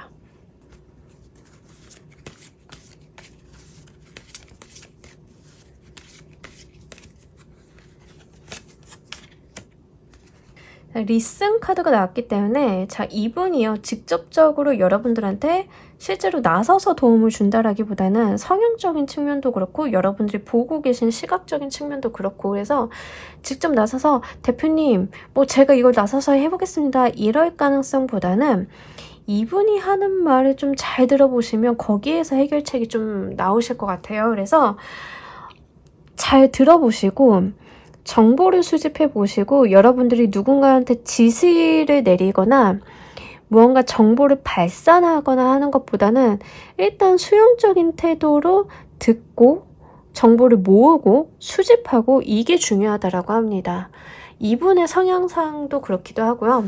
S1: 리슨 카드가 나왔기 때문에 자, 이분이요 직접적으로 여러분들한테 실제로 나서서 도움을 준다라기보다는 성향적인 측면도 그렇고 여러분들이 보고 계신 시각적인 측면도 그렇고 그래서 직접 나서서 대표님 뭐 제가 이걸 나서서 해보겠습니다 이럴 가능성보다는 이분이 하는 말을 좀 잘 들어보시면 거기에서 해결책이 좀 나오실 것 같아요. 그래서 잘 들어보시고 정보를 수집해 보시고 여러분들이 누군가한테 지시를 내리거나 무언가 정보를 발산하거나 하는 것보다는 일단 수용적인 태도로 듣고 정보를 모으고 수집하고 이게 중요하다라고 합니다. 이분의 성향상도 그렇기도 하고요.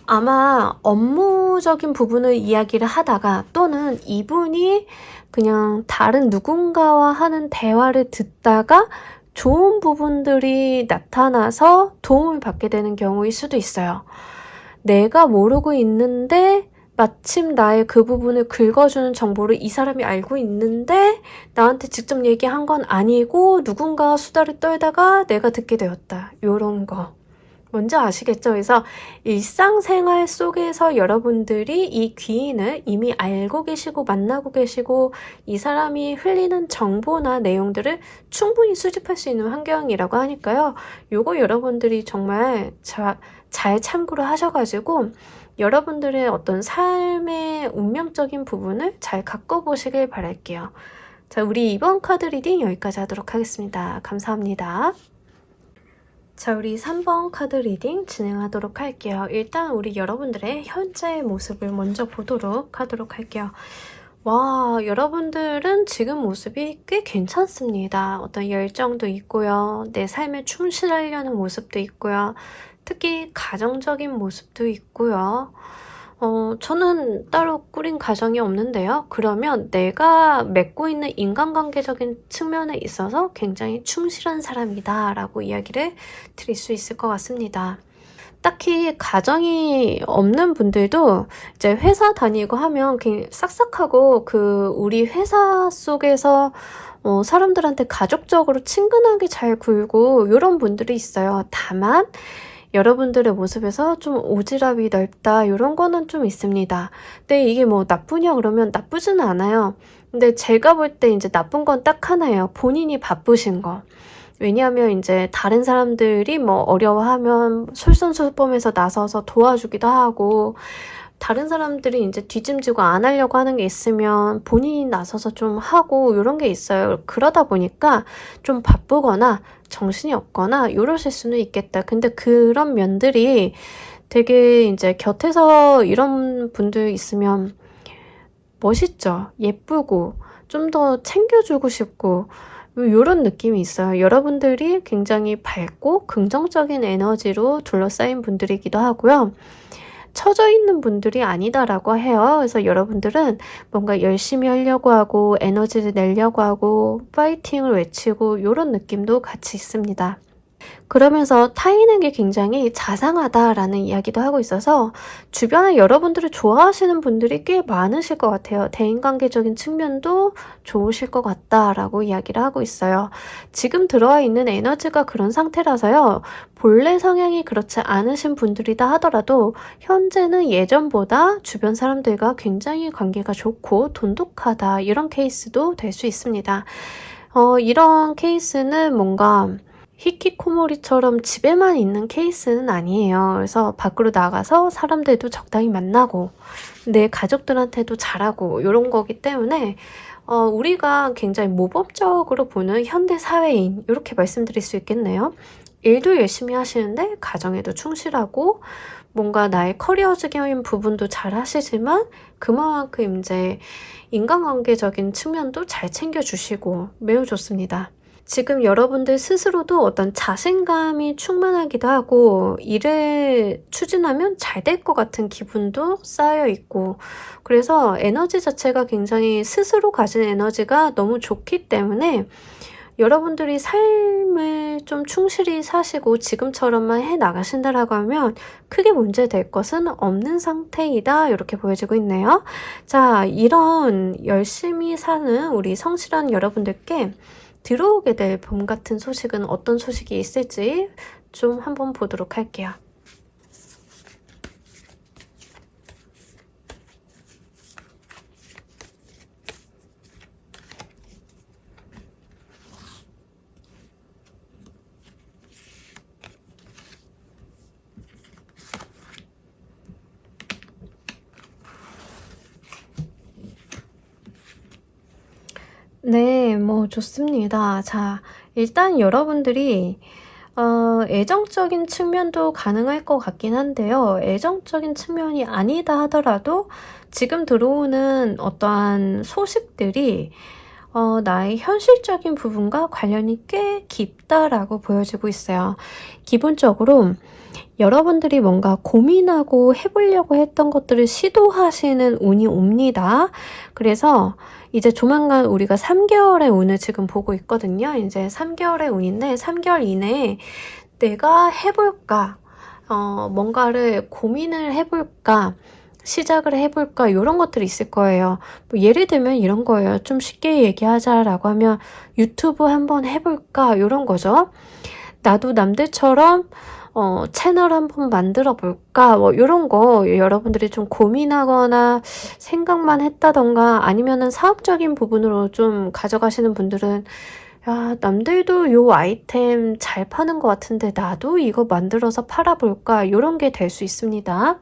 S1: 아마 업무적인 부분을 이야기를 하다가 또는 이분이 그냥 다른 누군가와 하는 대화를 듣다가 좋은 부분들이 나타나서 도움을 받게 되는 경우일 수도 있어요. 내가 모르고 있는데 마침 나의 그 부분을 긁어주는 정보를 이 사람이 알고 있는데 나한테 직접 얘기한 건 아니고 누군가 수다를 떨다가 내가 듣게 되었다. 요런 거. 뭔지 아시겠죠? 그래서 일상생활 속에서 여러분들이 이 귀인을 이미 알고 계시고 만나고 계시고 이 사람이 흘리는 정보나 내용들을 충분히 수집할 수 있는 환경이라고 하니까요. 요거 여러분들이 정말 잘 참고를 하셔가지고 여러분들의 어떤 삶의 운명적인 부분을 잘 가꿔보시길 바랄게요. 자, 우리 이번 카드 리딩 여기까지 하도록 하겠습니다. 감사합니다. 자, 우리 3번 카드 리딩 진행하도록 할게요. 일단 우리 여러분들의 현재의 모습을 먼저 보도록 하도록 할게요. 와, 여러분들은 지금 모습이 꽤 괜찮습니다. 어떤 열정도 있고요. 내 삶에 충실하려는 모습도 있고요. 특히 가정적인 모습도 있고요. 저는 따로 꾸린 가정이 없는데요. 그러면 내가 맺고 있는 인간관계적인 측면에 있어서 굉장히 충실한 사람이다 라고 이야기를 드릴 수 있을 것 같습니다. 딱히 가정이 없는 분들도 이제 회사 다니고 하면 그냥 싹싹하고 우리 회사 속에서 사람들한테 가족적으로 친근하게 잘 굴고 이런 분들이 있어요. 다만 여러분들의 모습에서 좀 오지랖이 넓다 이런 거는 좀 있습니다. 근데 이게 뭐 나쁘냐 그러면 나쁘지는 않아요. 근데 제가 볼 때 이제 나쁜 건 딱 하나예요. 본인이 바쁘신 거. 왜냐하면 이제 다른 사람들이 뭐 어려워하면 솔선수범해서 나서서 도와주기도 하고, 다른 사람들이 이제 뒤짐지고 안 하려고 하는 게 있으면 본인이 나서서 좀 하고 이런 게 있어요. 그러다 보니까 좀 바쁘거나 정신이 없거나 이러실 수는 있겠다. 근데 그런 면들이 되게 이제 곁에서 이런 분들 있으면 멋있죠. 예쁘고 좀 더 챙겨주고 싶고 이런 느낌이 있어요. 여러분들이 굉장히 밝고 긍정적인 에너지로 둘러싸인 분들이기도 하고요. 처져 있는 분들이 아니다라고 해요. 그래서 여러분들은 뭔가 열심히 하려고 하고 에너지를 내려고 하고 파이팅을 외치고 이런 느낌도 같이 있습니다. 그러면서 타인에게 굉장히 자상하다라는 이야기도 하고 있어서 주변에 여러분들을 좋아하시는 분들이 꽤 많으실 것 같아요. 대인관계적인 측면도 좋으실 것 같다라고 이야기를 하고 있어요. 지금 들어와 있는 에너지가 그런 상태라서요. 본래 성향이 그렇지 않으신 분들이다 하더라도 현재는 예전보다 주변 사람들과 굉장히 관계가 좋고 돈독하다 이런 케이스도 될 수 있습니다. 이런 케이스는 뭔가 히키코모리처럼 집에만 있는 케이스는 아니에요. 그래서 밖으로 나가서 사람들도 적당히 만나고 내 가족들한테도 잘하고 이런 거기 때문에 우리가 굉장히 모범적으로 보는 현대 사회인 이렇게 말씀드릴 수 있겠네요. 일도 열심히 하시는데 가정에도 충실하고 뭔가 나의 커리어적인 부분도 잘 하시지만 그만큼 이제 인간관계적인 측면도 잘 챙겨주시고 매우 좋습니다. 지금 여러분들 스스로도 어떤 자신감이 충만하기도 하고 일을 추진하면 잘 될 것 같은 기분도 쌓여 있고 그래서 에너지 자체가 굉장히 스스로 가진 에너지가 너무 좋기 때문에 여러분들이 삶을 좀 충실히 사시고 지금처럼만 해 나가신다라고 하면 크게 문제될 것은 없는 상태이다 이렇게 보여지고 있네요. 자, 이런 열심히 사는 우리 성실한 여러분들께 들어오게 될 봄 같은 소식은 어떤 소식이 있을지 좀 한번 보도록 할게요. 네, 뭐 좋습니다. 자, 일단 여러분들이 애정적인 측면도 가능할 것 같긴 한데요. 애정적인 측면이 아니다 하더라도 지금 들어오는 어떠한 소식들이 나의 현실적인 부분과 관련이 꽤 깊다라고 보여지고 있어요. 기본적으로 여러분들이 뭔가 고민하고 해보려고 했던 것들을 시도하시는 운이 옵니다. 그래서 이제 조만간 우리가 3개월의 운을 지금 보고 있거든요. 이제 3개월의 운인데 3개월 이내에 내가 해볼까, 뭔가를 고민을 해볼까, 시작을 해볼까 이런 것들이 있을 거예요. 뭐 예를 들면 이런 거예요. 좀 쉽게 얘기하자라고 하면 유튜브 한번 해볼까 이런 거죠. 나도 남들처럼 채널 한번 만들어 볼까 뭐 이런 거 여러분들이 좀 고민하거나 생각만 했다던가 아니면은 사업적인 부분으로 좀 가져가시는 분들은 야, 남들도 요 아이템 잘 파는 것 같은데 나도 이거 만들어서 팔아볼까? 이런 게 될 수 있습니다.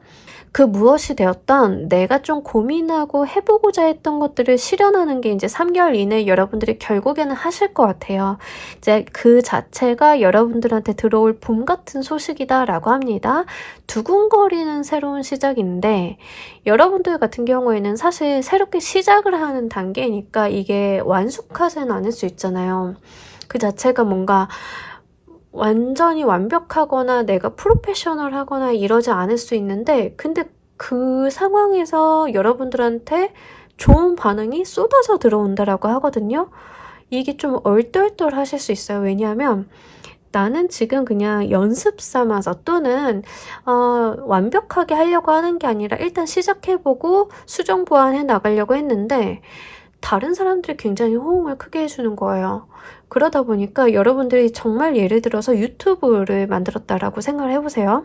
S1: 그 무엇이 되었던 내가 좀 고민하고 해보고자 했던 것들을 실현하는 게 이제 3개월 이내에 여러분들이 결국에는 하실 것 같아요. 이제 그 자체가 여러분들한테 들어올 봄 같은 소식이다라고 합니다. 두근거리는 새로운 시작인데 여러분들 같은 경우에는 사실 새롭게 시작을 하는 단계니까 이게 완숙하지는 않을 수 있잖아요. 그 자체가 뭔가 완전히 완벽하거나 내가 프로페셔널하거나 이러지 않을 수 있는데 근데 그 상황에서 여러분들한테 좋은 반응이 쏟아져 들어온다라고 하거든요. 이게 좀 얼떨떨하실 수 있어요. 왜냐하면 나는 지금 그냥 연습 삼아서 또는 완벽하게 하려고 하는 게 아니라 일단 시작해보고 수정 보완해 나가려고 했는데 다른 사람들이 굉장히 호응을 크게 해주는 거예요. 그러다 보니까 여러분들이 정말 예를 들어서 유튜브를 만들었다라고 생각을 해보세요.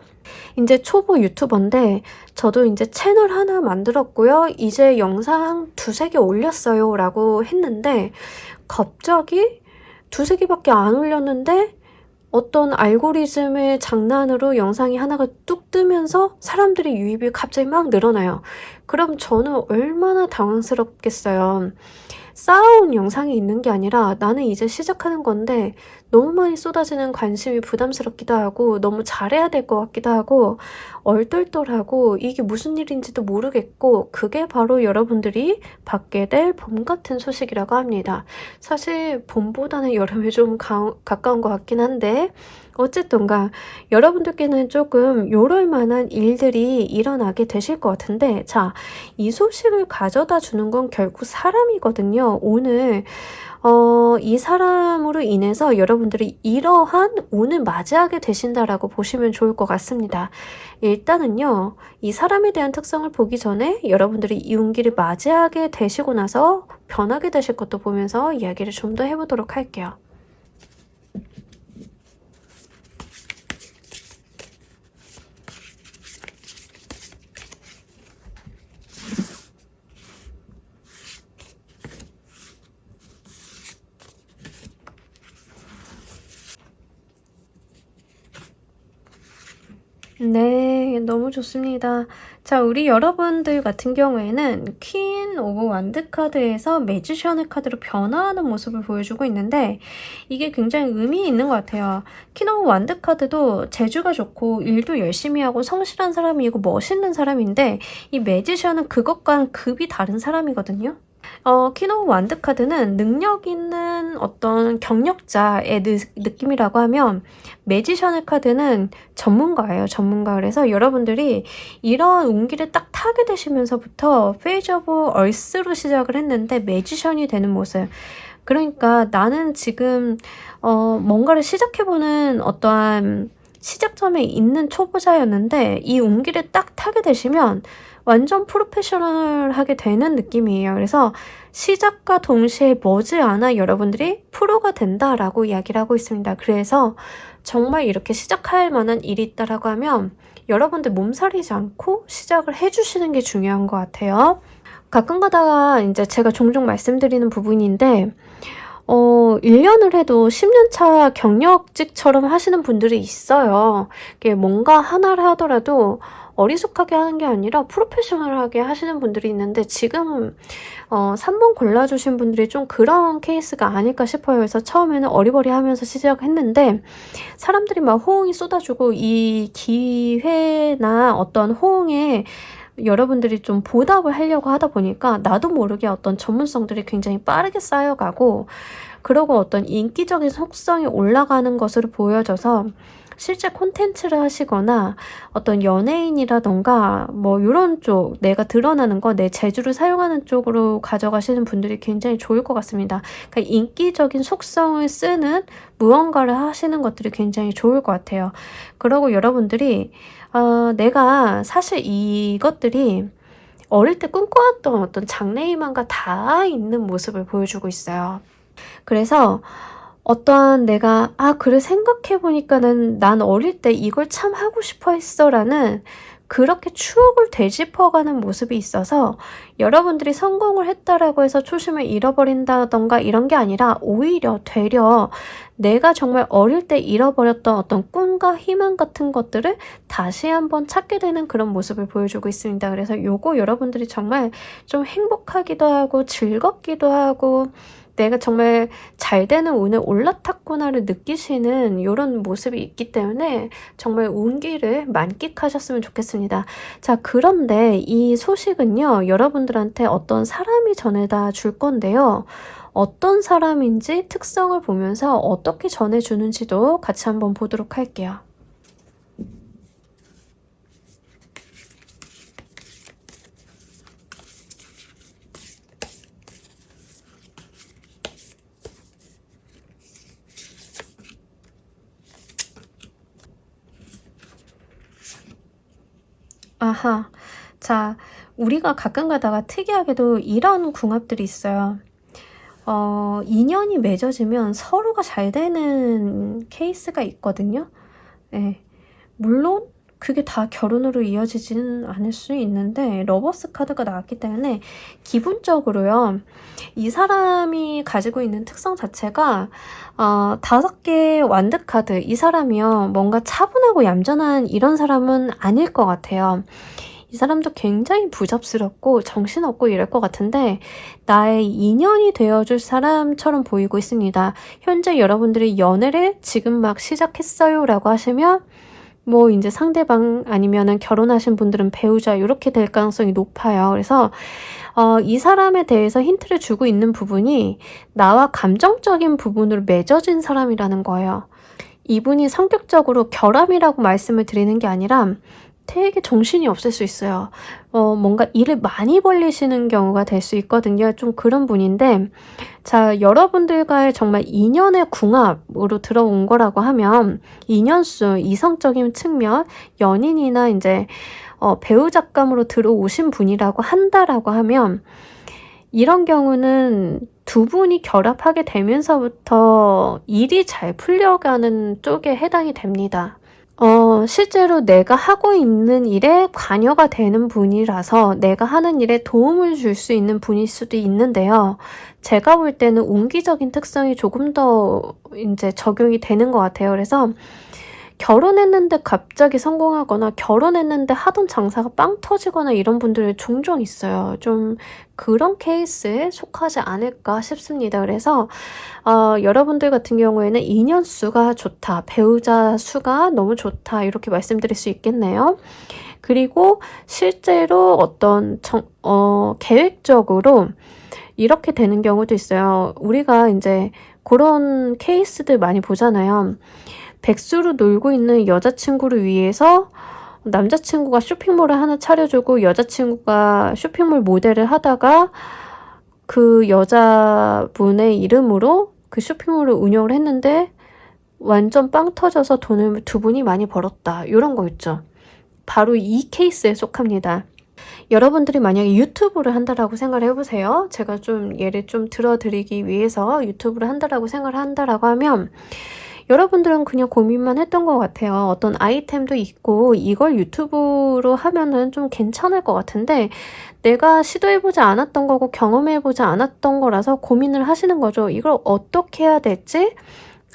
S1: 이제 초보 유튜버인데 저도 이제 채널 하나 만들었고요. 이제 영상 2-3개 올렸어요 라고 했는데 갑자기 2-3개밖에 안 올렸는데 어떤 알고리즘의 장난으로 영상이 하나가 뚝 뜨면서 사람들의 유입이 갑자기 막 늘어나요. 그럼 저는 얼마나 당황스럽겠어요. 쌓아온 영상이 있는 게 아니라 나는 이제 시작하는 건데 너무 많이 쏟아지는 관심이 부담스럽기도 하고 너무 잘해야 될 것 같기도 하고 얼떨떨하고 이게 무슨 일인지도 모르겠고 그게 바로 여러분들이 받게 될 봄 같은 소식이라고 합니다. 사실 봄보다는 여름에 좀 가까운 것 같긴 한데 어쨌든가 여러분들께는 조금 요럴 만한 일들이 일어나게 되실 것 같은데 자, 이 소식을 가져다 주는 건 결국 사람이거든요. 오늘 이 사람으로 인해서 여러분들이 이러한 운을 맞이하게 되신다라고 보시면 좋을 것 같습니다. 일단은요, 이 사람에 대한 특성을 보기 전에 여러분들이 이 운기를 맞이하게 되시고 나서 변하게 되실 것도 보면서 이야기를 좀 더 해보도록 할게요. 네, 너무 좋습니다. 자, 우리 여러분들 같은 경우에는 퀸 오브 완드 카드에서 매지션의 카드로 변화하는 모습을 보여주고 있는데 이게 굉장히 의미 있는 것 같아요. 퀸 오브 완드 카드도 재주가 좋고 일도 열심히 하고 성실한 사람이고 멋있는 사람인데 이 매지션은 그것과는 급이 다른 사람이거든요. 퀸 오브 완드 카드는 능력 있는 어떤 경력자의 느낌이라고 하면 매지션의 카드는 전문가예요. 전문가. 그래서 여러분들이 이런 운기를 딱 타게 되시면서부터 페이지 오브 얼스로 시작을 했는데 매지션이 되는 모습. 그러니까 나는 지금 뭔가를 시작해보는 어떠한 시작점에 있는 초보자였는데 이 운기를 딱 타게 되시면 완전 프로페셔널하게 되는 느낌이에요. 그래서 시작과 동시에 머지않아 여러분들이 프로가 된다라고 이야기를 하고 있습니다. 그래서 정말 이렇게 시작할 만한 일이 있다라고 하면 여러분들 몸살이지 않고 시작을 해주시는 게 중요한 것 같아요. 가끔 가다가 이제 제가 종종 말씀드리는 부분인데 1년을 해도 10년차 경력직처럼 하시는 분들이 있어요. 이게 뭔가 하나를 하더라도 어리숙하게 하는 게 아니라 프로페셔널하게 하시는 분들이 있는데 지금 3번 골라주신 분들이 좀 그런 케이스가 아닐까 싶어요. 그래서 처음에는 어리버리하면서 시작했는데 사람들이 막 호응이 쏟아주고 이 기회나 어떤 호응에 여러분들이 좀 보답을 하려고 하다 보니까 나도 모르게 어떤 전문성들이 굉장히 빠르게 쌓여가고 그러고 어떤 인기적인 속성이 올라가는 것으로 보여져서 실제 콘텐츠를 하시거나 어떤 연예인이라던가 뭐 이런 쪽 내가 드러나는 거 내 재주를 사용하는 쪽으로 가져가시는 분들이 굉장히 좋을 것 같습니다. 그러니까 인기적인 속성을 쓰는 무언가를 하시는 것들이 굉장히 좋을 것 같아요. 그리고 여러분들이 내가 사실 이것들이 어릴 때 꿈꿔왔던 어떤 장래희망과 다 있는 모습을 보여주고 있어요. 그래서 어떠한 내가 그래 생각해보니까는 난 어릴 때 이걸 참 하고 싶어 했어 라는 그렇게 추억을 되짚어가는 모습이 있어서 여러분들이 성공을 했다라고 해서 초심을 잃어버린다던가 이런 게 아니라 오히려 되려 내가 정말 어릴 때 잃어버렸던 어떤 꿈과 희망 같은 것들을 다시 한번 찾게 되는 그런 모습을 보여주고 있습니다. 그래서 요거 여러분들이 정말 좀 행복하기도 하고 즐겁기도 하고 내가 정말 잘 되는 운에 올라탔구나를 느끼시는 이런 모습이 있기 때문에 정말 운기를 만끽하셨으면 좋겠습니다. 자, 그런데 이 소식은요, 여러분들한테 어떤 사람이 전해다 줄 건데요. 어떤 사람인지 특성을 보면서 어떻게 전해주는지도 같이 한번 보도록 할게요. 아하. 자, 우리가 가끔 가다가 특이하게도 이런 궁합들이 있어요. 인연이 맺어지면 서로가 잘 되는 케이스가 있거든요. 예. 물론 그게 다 결혼으로 이어지지는 않을 수 있는데 러버스 카드가 나왔기 때문에 기본적으로요. 이 사람이 가지고 있는 특성 자체가 5개의 완드 카드, 이 사람이요. 뭔가 차분하고 얌전한 이런 사람은 아닐 것 같아요. 이 사람도 굉장히 부잡스럽고 정신없고 이럴 것 같은데 나의 인연이 되어줄 사람처럼 보이고 있습니다. 현재 여러분들이 연애를 지금 막 시작했어요 라고 하시면 뭐 이제 상대방 아니면은 결혼하신 분들은 배우자 이렇게 될 가능성이 높아요. 그래서 이 사람에 대해서 힌트를 주고 있는 부분이 나와 감정적인 부분으로 맺어진 사람이라는 거예요. 이분이 성격적으로 결함이라고 말씀을 드리는 게 아니라 되게 정신이 없을 수 있어요. 뭔가 일을 많이 벌리시는 경우가 될 수 있거든요. 좀 그런 분인데 자, 여러분들과의 정말 인연의 궁합으로 들어온 거라고 하면 인연수, 이성적인 측면, 연인이나 이제 배우자감으로 들어오신 분이라고 한다라고 하면 이런 경우는 두 분이 결합하게 되면서부터 일이 잘 풀려가는 쪽에 해당이 됩니다. 실제로 내가 하고 있는 일에 관여가 되는 분이라서 내가 하는 일에 도움을 줄 수 있는 분일 수도 있는데요. 제가 볼 때는 운기적인 특성이 조금 더 이제 적용이 되는 것 같아요. 그래서 결혼했는데 갑자기 성공하거나 결혼했는데 하던 장사가 빵 터지거나 이런 분들이 종종 있어요. 좀 그런 케이스에 속하지 않을까 싶습니다. 그래서 여러분들 같은 경우에는 인연 수가 좋다, 배우자 수가 너무 좋다 이렇게 말씀드릴 수 있겠네요. 그리고 실제로 어떤 계획적으로 이렇게 되는 경우도 있어요. 우리가 이제 그런 케이스들 많이 보잖아요. 백수로 놀고 있는 여자친구를 위해서 남자친구가 쇼핑몰을 하나 차려주고 여자친구가 쇼핑몰 모델을 하다가 그 여자분의 이름으로 그 쇼핑몰을 운영을 했는데 완전 빵 터져서 돈을 두 분이 많이 벌었다. 이런 거 있죠. 바로 이 케이스에 속합니다. 여러분들이 만약에 유튜브를 한다라고 생각을 해보세요. 제가 좀 예를 좀 들어드리기 위해서 유튜브를 한다라고 생각을 한다라고 하면 여러분들은 그냥 고민만 했던 것 같아요. 어떤 아이템도 있고 이걸 유튜브로 하면은 좀 괜찮을 것 같은데 내가 시도해보지 않았던 거고 경험해보지 않았던 거라서 고민을 하시는 거죠. 이걸 어떻게 해야 될지,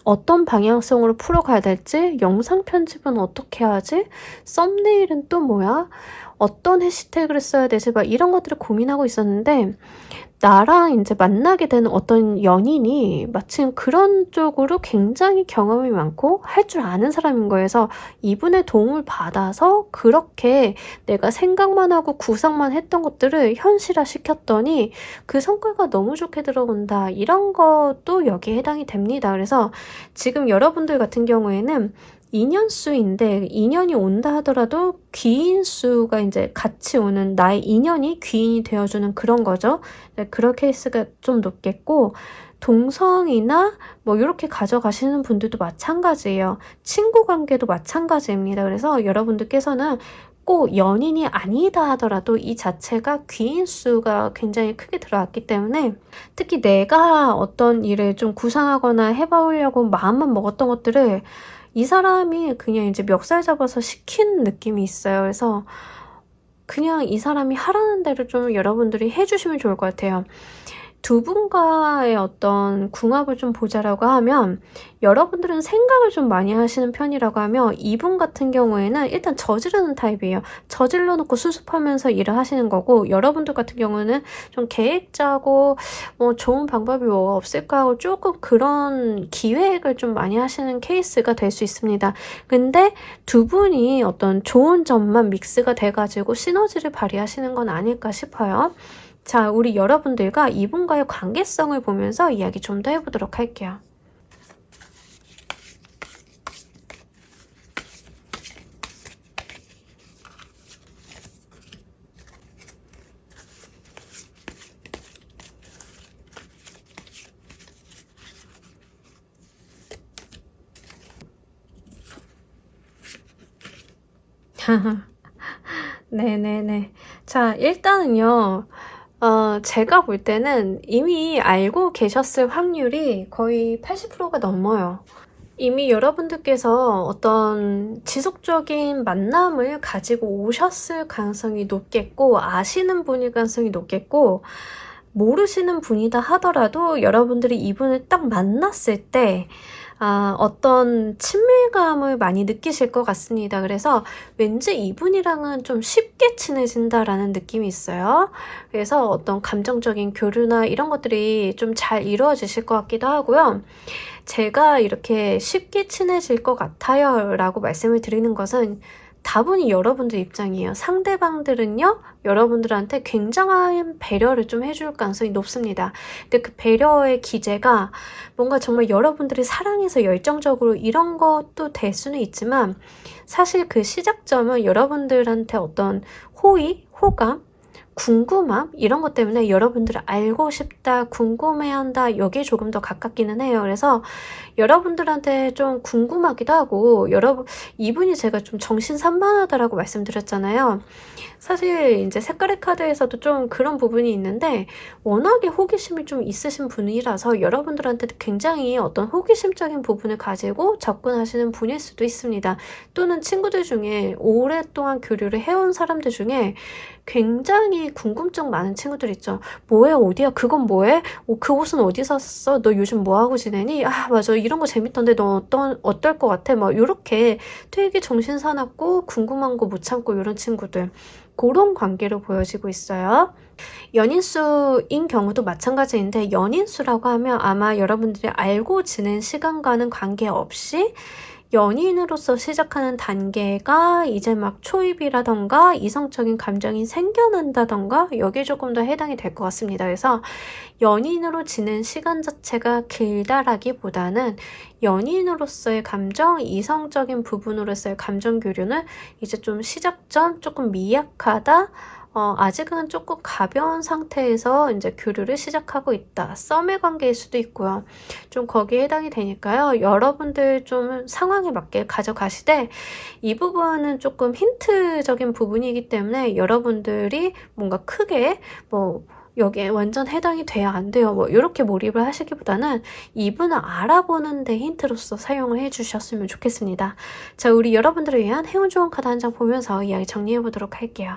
S1: 어떤 방향성으로 풀어가야 될지, 영상 편집은 어떻게 하지, 썸네일은 또 뭐야, 어떤 해시태그를 써야 되지, 막 이런 것들을 고민하고 있었는데 나랑 이제 만나게 되는 어떤 연인이 마침 그런 쪽으로 굉장히 경험이 많고 할 줄 아는 사람인 거예요. 그래서 이분의 도움을 받아서 그렇게 내가 생각만 하고 구상만 했던 것들을 현실화 시켰더니 그 성과가 너무 좋게 들어온다. 이런 것도 여기에 해당이 됩니다. 그래서 지금 여러분들 같은 경우에는 인연수인데 인연이 온다 하더라도 귀인수가 이제 같이 오는 나의 인연이 귀인이 되어주는 그런 거죠. 그런 케이스가 좀 높겠고 동성이나 뭐 이렇게 가져가시는 분들도 마찬가지예요. 친구 관계도 마찬가지입니다. 그래서 여러분들께서는 꼭 연인이 아니다 하더라도 이 자체가 귀인수가 굉장히 크게 들어왔기 때문에 특히 내가 어떤 일을 좀 구상하거나 해보려고 마음만 먹었던 것들을 이 사람이 그냥 이제 멱살 잡아서 시키는 느낌이 있어요. 그래서 그냥 이 사람이 하라는 대로 좀 여러분들이 해주시면 좋을 것 같아요. 두 분과의 어떤 궁합을 좀 보자라고 하면 여러분들은 생각을 좀 많이 하시는 편이라고 하면 이분 같은 경우에는 일단 저지르는 타입이에요. 저질러 놓고 수습하면서 일을 하시는 거고, 여러분들 같은 경우는 좀 계획 짜고 뭐 좋은 방법이 뭐가 없을까 하고 조금 그런 기획을 좀 많이 하시는 케이스가 될 수 있습니다. 근데 두 분이 어떤 좋은 점만 믹스가 돼가지고 시너지를 발휘하시는 건 아닐까 싶어요. 자, 우리 여러분들과 이분과의 관계성을 보면서 이야기 좀 더 해보도록 할게요. 네네네. 자, 일단은요. 제가 볼 때는 이미 알고 계셨을 확률이 거의 80%가 넘어요. 이미 여러분들께서 어떤 지속적인 만남을 가지고 오셨을 가능성이 높겠고, 아시는 분일 가능성이 높겠고, 모르시는 분이다 하더라도 여러분들이 이분을 딱 만났을 때 어떤 친밀감을 많이 느끼실 것 같습니다. 그래서 왠지 이분이랑은 좀 쉽게 친해진다라는 느낌이 있어요. 그래서 어떤 감정적인 교류나 이런 것들이 좀 잘 이루어지실 것 같기도 하고요. 제가 이렇게 쉽게 친해질 것 같아요 라고 말씀을 드리는 것은 다분히 여러분들 입장이에요. 상대방들은요, 여러분들한테 굉장한 배려를 좀 해줄 가능성이 높습니다. 근데 그 배려의 기제가 뭔가 정말 여러분들이 사랑해서 열정적으로 이런 것도 될 수는 있지만, 사실 그 시작점은 여러분들한테 어떤 호의, 호감, 궁금함 이런 것 때문에 여러분들을 알고 싶다, 궁금해한다, 여기에 조금 더 가깝기는 해요. 그래서 여러분들한테 좀 궁금하기도 하고, 이분이 제가 좀 정신산만하다라고 말씀드렸잖아요. 사실 이제 색깔의 카드에서도 좀 그런 부분이 있는데, 워낙에 호기심이 좀 있으신 분이라서 여러분들한테 굉장히 어떤 호기심적인 부분을 가지고 접근하시는 분일 수도 있습니다. 또는 친구들 중에 오랫동안 교류를 해온 사람들 중에 굉장히 궁금증 많은 친구들 있죠. 뭐해? 어디야? 그건 뭐해? 그 옷은 어디서 샀어? 너 요즘 뭐하고 지내니? 맞아. 이런 거 재밌던데 너 어떨 것 같아? 막 이렇게 되게 정신사납고 궁금한 거 못 참고 이런 친구들. 그런 관계로 보여지고 있어요. 연인수인 경우도 마찬가지인데, 연인수라고 하면 아마 여러분들이 알고 지낸 시간과는 관계없이 연인으로서 시작하는 단계가 이제 막 초입이라던가 이성적인 감정이 생겨난다던가 여기에 조금 더 해당이 될 것 같습니다. 그래서 연인으로 지낸 시간 자체가 길다라기보다는 연인으로서의 감정, 이성적인 부분으로서의 감정 교류는 이제 좀 시작점 조금 미약하다, 아직은 조금 가벼운 상태에서 이제 교류를 시작하고 있다. 썸의 관계일 수도 있고요. 좀 거기에 해당이 되니까요. 여러분들 좀 상황에 맞게 가져가시되, 이 부분은 조금 힌트적인 부분이기 때문에 여러분들이 뭔가 크게 여기에 완전 해당이 돼야 안 돼요. 이렇게 몰입을 하시기보다는 이분을 알아보는 데 힌트로서 사용을 해주셨으면 좋겠습니다. 자, 우리 여러분들을 위한 행운 좋은 카드 한 장 보면서 이야기 정리해 보도록 할게요.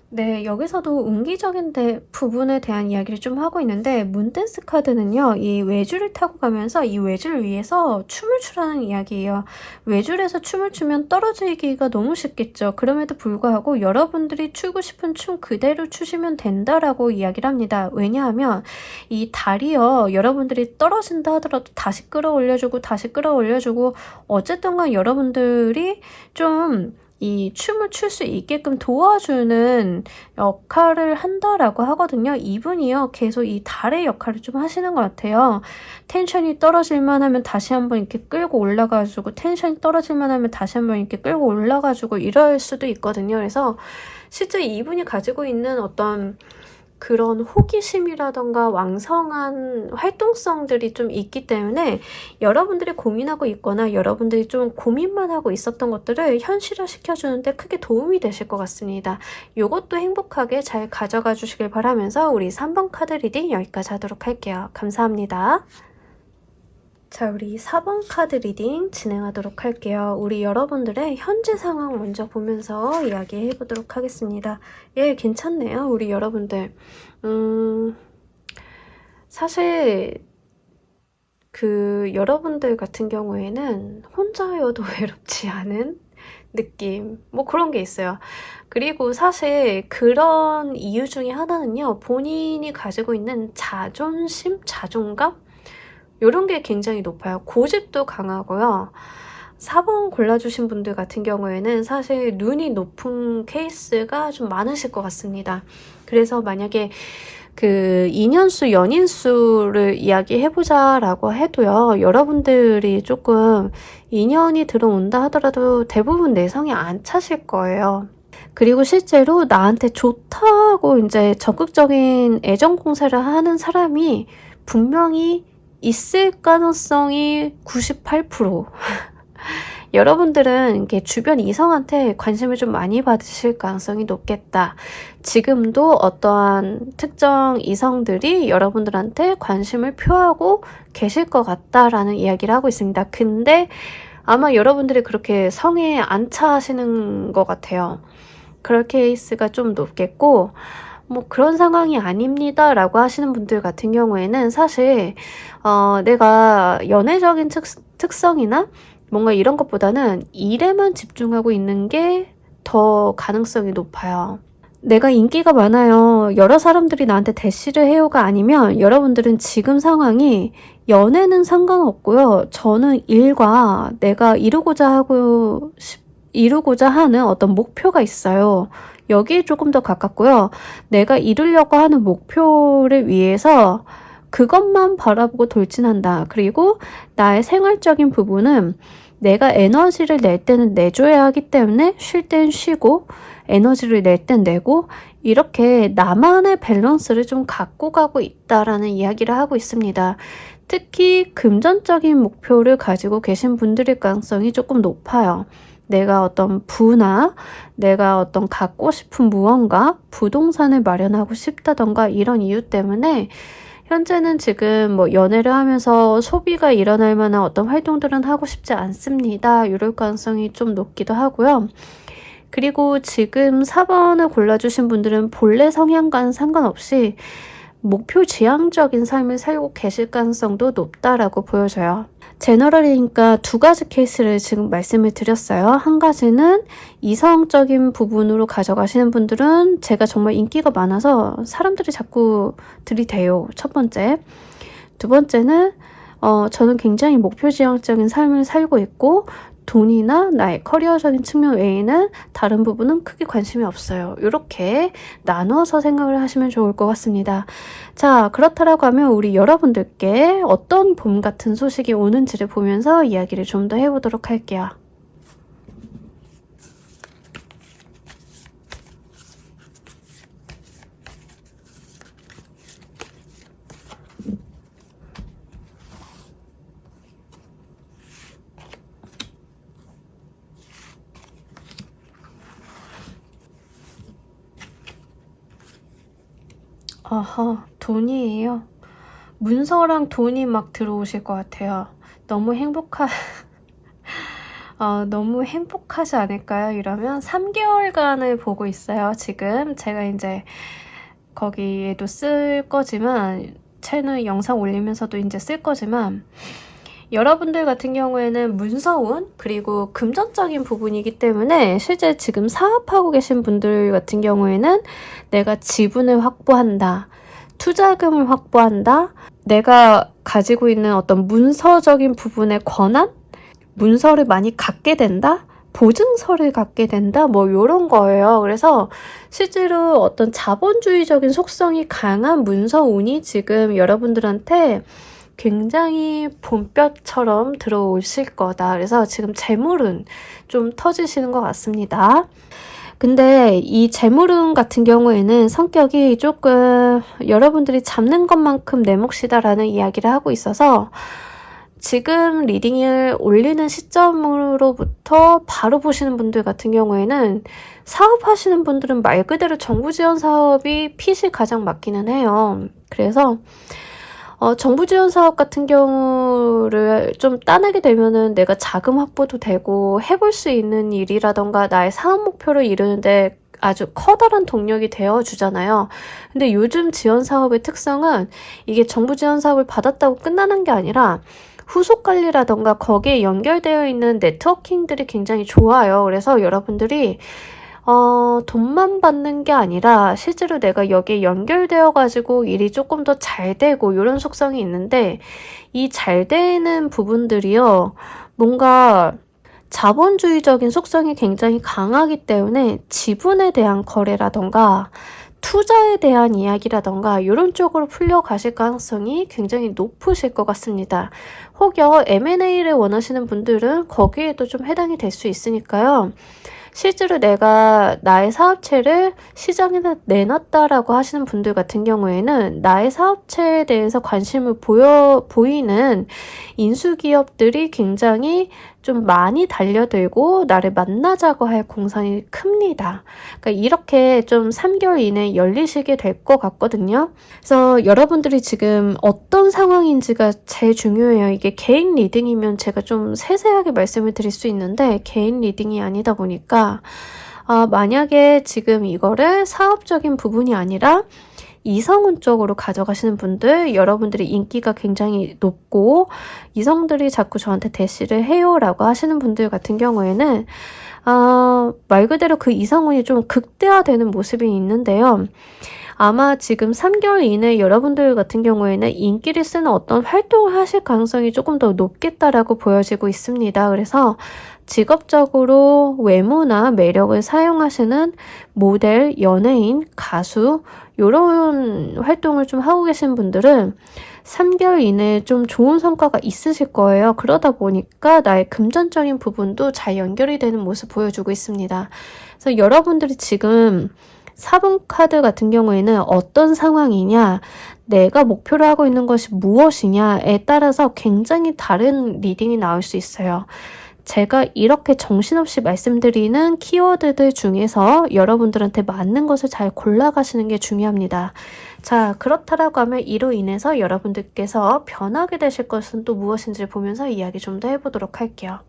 S1: 네, 여기서도 운기적인 부분에 대한 이야기를 좀 하고 있는데, 문댄스 카드는요, 이 외줄을 타고 가면서 이 외줄 위에서 춤을 추라는 이야기예요. 외줄에서 춤을 추면 떨어지기가 너무 쉽겠죠. 그럼에도 불구하고 여러분들이 추고 싶은 춤 그대로 추시면 된다라고 이야기를 합니다. 왜냐하면 이 달이요, 여러분들이 떨어진다 하더라도 다시 끌어올려주고 다시 끌어올려주고, 어쨌든 간 여러분들이 좀 이 춤을 출 수 있게끔 도와주는 역할을 한다라고 하거든요. 이분이요, 계속 이 달의 역할을 좀 하시는 것 같아요. 텐션이 떨어질만 하면 다시 한번 이렇게 끌고 올라가지고, 텐션이 떨어질만 하면 다시 한번 이렇게 끌고 올라가지고 이럴 수도 있거든요. 그래서 실제 이분이 가지고 있는 어떤 그런 호기심이라던가 왕성한 활동성들이 좀 있기 때문에 여러분들이 고민하고 있거나 여러분들이 좀 고민만 하고 있었던 것들을 현실화 시켜주는데 크게 도움이 되실 것 같습니다. 이것도 행복하게 잘 가져가 주시길 바라면서 우리 3번 카드 리딩 여기까지 하도록 할게요. 감사합니다. 자, 우리 4번 카드 리딩 진행하도록 할게요. 우리 여러분들의 현재 상황 먼저 보면서 이야기해 보도록 하겠습니다. 예, 괜찮네요. 우리 여러분들. 사실 여러분들 같은 경우에는 혼자여도 외롭지 않은 느낌, 뭐 그런 게 있어요. 그리고 사실 그런 이유 중에 하나는요, 본인이 가지고 있는 자존심, 자존감? 이런 게 굉장히 높아요. 고집도 강하고요. 4번 골라주신 분들 같은 경우에는 사실 눈이 높은 케이스가 좀 많으실 것 같습니다. 그래서 만약에 인연수, 연인수를 이야기해보자 라고 해도요, 여러분들이 조금 인연이 들어온다 하더라도 대부분 내성이 안 차실 거예요. 그리고 실제로 나한테 좋다고 이제 적극적인 애정 공세를 하는 사람이 분명히 있을 가능성이 98%. 여러분들은 이렇게 주변 이성한테 관심을 좀 많이 받으실 가능성이 높겠다. 지금도 어떠한 특정 이성들이 여러분들한테 관심을 표하고 계실 것 같다라는 이야기를 하고 있습니다. 근데 아마 여러분들이 그렇게 성에 안 차시는 것 같아요. 그럴 케이스가 좀 높겠고, 뭐 그런 상황이 아닙니다 라고 하시는 분들 같은 경우에는 사실 내가 연애적인 특성이나 뭔가 이런 것보다는 일에만 집중하고 있는 게 더 가능성이 높아요. 내가 인기가 많아요, 여러 사람들이 나한테 대시를 해요가 아니면 여러분들은 지금 상황이 연애는 상관없고요, 저는 일과 내가 이루고자 하는 어떤 목표가 있어요. 여기에 조금 더 가깝고요. 내가 이루려고 하는 목표를 위해서 그것만 바라보고 돌진한다. 그리고 나의 생활적인 부분은 내가 에너지를 낼 때는 내줘야 하기 때문에 쉴 땐 쉬고 에너지를 낼 땐 내고, 이렇게 나만의 밸런스를 좀 갖고 가고 있다라는 이야기를 하고 있습니다. 특히 금전적인 목표를 가지고 계신 분들일 가능성이 조금 높아요. 내가 어떤 부나 내가 어떤 갖고 싶은 무언가, 부동산을 마련하고 싶다던가 이런 이유 때문에 현재는 지금 뭐 연애를 하면서 소비가 일어날 만한 어떤 활동들은 하고 싶지 않습니다. 이럴 가능성이 좀 높기도 하고요. 그리고 지금 4번을 골라주신 분들은 본래 성향과는 상관없이 목표 지향적인 삶을 살고 계실 가능성도 높다라고 보여져요. 제너럴이니까 두 가지 케이스를 지금 말씀을 드렸어요. 한 가지는 이성적인 부분으로 가져가시는 분들은 제가 정말 인기가 많아서 사람들이 자꾸 들이대요. 첫 번째. 두 번째는 저는 굉장히 목표 지향적인 삶을 살고 있고 돈이나 나의 커리어적인 측면 외에는 다른 부분은 크게 관심이 없어요. 이렇게 나누어서 생각을 하시면 좋을 것 같습니다. 자, 그렇다라고 하면 우리 여러분들께 어떤 봄 같은 소식이 오는지를 보면서 이야기를 좀 더 해보도록 할게요. 아하, 돈이에요. 문서랑 돈이 막 들어오실 것 같아요. 너무 너무 행복하지 않을까요? 이러면 3개월간을 보고 있어요. 지금 제가 이제 거기에도 쓸 거지만, 채널 영상 올리면서도 이제 쓸 거지만, 여러분들 같은 경우에는 문서운 그리고 금전적인 부분이기 때문에 실제 지금 사업하고 계신 분들 같은 경우에는 내가 지분을 확보한다, 투자금을 확보한다, 내가 가지고 있는 어떤 문서적인 부분의 권한? 문서를 많이 갖게 된다? 보증서를 갖게 된다? 뭐 이런 거예요. 그래서 실제로 어떤 자본주의적인 속성이 강한 문서운이 지금 여러분들한테 굉장히 봄볕처럼 들어오실 거다. 그래서 지금 재물은 좀 터지시는 것 같습니다. 근데 이 재물운 같은 경우에는 성격이 조금 여러분들이 잡는 것만큼 내 몫이다라는 이야기를 하고 있어서 지금 리딩을 올리는 시점으로부터 바로 보시는 분들 같은 경우에는 사업하시는 분들은 말 그대로 정부 지원 사업이 핏이 가장 맞기는 해요. 그래서 정부 지원 사업 같은 경우를 좀 따내게 되면은 내가 자금 확보도 되고 해볼 수 있는 일이라던가 나의 사업 목표를 이루는데 아주 커다란 동력이 되어주잖아요. 근데 요즘 지원 사업의 특성은 이게 정부 지원 사업을 받았다고 끝나는 게 아니라 후속 관리라던가 거기에 연결되어 있는 네트워킹들이 굉장히 좋아요. 그래서 여러분들이 돈만 받는 게 아니라 실제로 내가 여기에 연결되어 가지고 일이 조금 더 잘 되고 이런 속성이 있는데 이 잘 되는 부분들이요. 뭔가 자본주의적인 속성이 굉장히 강하기 때문에 지분에 대한 거래라던가 투자에 대한 이야기라던가 이런 쪽으로 풀려가실 가능성이 굉장히 높으실 것 같습니다. 혹여 M&A를 원하시는 분들은 거기에도 좀 해당이 될 수 있으니까요. 실제로 내가 나의 사업체를 시장에 내놨다라고 하시는 분들 같은 경우에는 나의 사업체에 대해서 관심을 보이는 인수기업들이 굉장히 좀 많이 달려들고 나를 만나자고 할 공산이 큽니다. 그러니까 이렇게 좀 3개월 이내에 열리시게 될 것 같거든요. 그래서 여러분들이 지금 어떤 상황인지가 제일 중요해요. 이게 개인 리딩이면 제가 좀 세세하게 말씀을 드릴 수 있는데 개인 리딩이 아니다 보니까 만약에 지금 이거를 사업적인 부분이 아니라 이성운 쪽으로 가져가시는 분들, 여러분들이 인기가 굉장히 높고 이성들이 자꾸 저한테 대시를 해요 라고 하시는 분들 같은 경우에는 말 그대로 그 이성운이 좀 극대화되는 모습이 있는데요. 아마 지금 3개월 이내에 여러분들 같은 경우에는 인기를 쓰는 어떤 활동을 하실 가능성이 조금 더 높겠다라고 보여지고 있습니다. 그래서 직업적으로 외모나 매력을 사용하시는 모델, 연예인, 가수 이런 활동을 좀 하고 계신 분들은 3개월 이내에 좀 좋은 성과가 있으실 거예요. 그러다 보니까 나의 금전적인 부분도 잘 연결이 되는 모습 보여주고 있습니다. 그래서 여러분들이 지금 4번 카드 같은 경우에는 어떤 상황이냐, 내가 목표로 하고 있는 것이 무엇이냐에 따라서 굉장히 다른 리딩이 나올 수 있어요. 제가 이렇게 정신없이 말씀드리는 키워드들 중에서 여러분들한테 맞는 것을 잘 골라가시는 게 중요합니다. 자, 그렇다라고 하면 이로 인해서 여러분들께서 변하게 되실 것은 또 무엇인지를 보면서 이야기 좀 더 해보도록 할게요.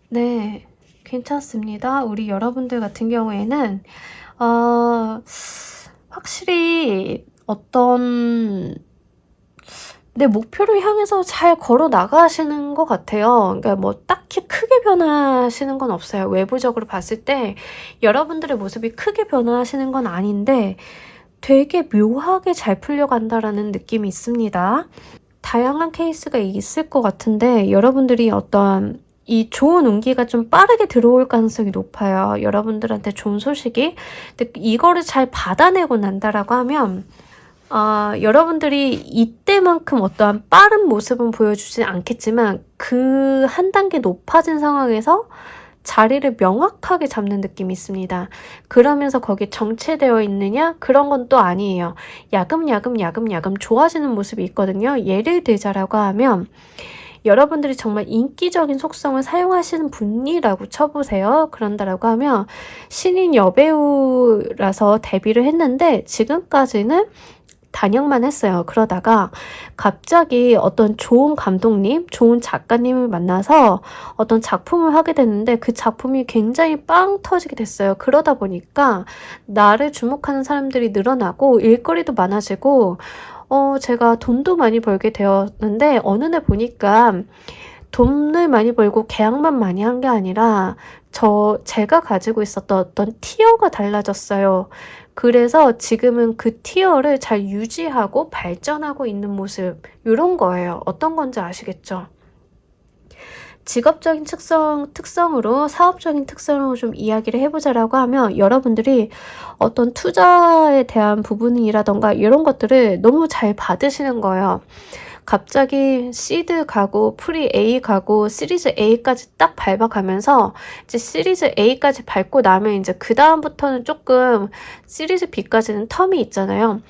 S1: 네, 괜찮습니다. 우리 여러분들 같은 경우에는 확실히 어떤 내 목표를 향해서 잘 걸어 나가시는 것 같아요. 그러니까 뭐 딱히 크게 변하시는 건 없어요. 외부적으로 봤을 때 여러분들의 모습이 크게 변화하시는 건 아닌데 되게 묘하게 잘 풀려간다라는 느낌이 있습니다. 다양한 케이스가 있을 것 같은데 여러분들이 어떤 이 좋은 운기가 좀 빠르게 들어올 가능성이 높아요. 여러분들한테 좋은 소식이. 근데 이거를 잘 받아내고 난다라고 하면 여러분들이 이때만큼 어떠한 빠른 모습은 보여주진 않겠지만 그 한 단계 높아진 상황에서 자리를 명확하게 잡는 느낌이 있습니다. 그러면서 거기에 정체되어 있느냐? 그런 건 또 아니에요. 야금야금 좋아지는 모습이 있거든요. 예를 들자라고 하면 여러분들이 정말 인기적인 속성을 사용하시는 분이라고 쳐보세요. 그런다라고 하면 신인 여배우라서 데뷔를 했는데 지금까지는 단역만 했어요. 그러다가 갑자기 어떤 좋은 감독님, 좋은 작가님을 만나서 어떤 작품을 하게 됐는데 그 작품이 굉장히 빵 터지게 됐어요. 그러다 보니까 나를 주목하는 사람들이 늘어나고 일거리도 많아지고 제가 돈도 많이 벌게 되었는데 어느 날 보니까 돈을 많이 벌고 계약만 많이 한 게 아니라 제가 가지고 있었던 어떤 티어가 달라졌어요. 그래서 지금은 그 티어를 잘 유지하고 발전하고 있는 모습 이런 거예요. 어떤 건지 아시겠죠? 직업적인 특성으로 사업적인 특성으로 좀 이야기를 해보자라고 하면 여러분들이 어떤 투자에 대한 부분이라던가 이런 것들을 너무 잘 받으시는 거예요. 갑자기 시드 가고 프리 A 가고 시리즈 A까지 딱 밟아가면서 이제 시리즈 A까지 밟고 나면 이제 그 다음부터는 조금 시리즈 B까지는 텀이 있잖아요.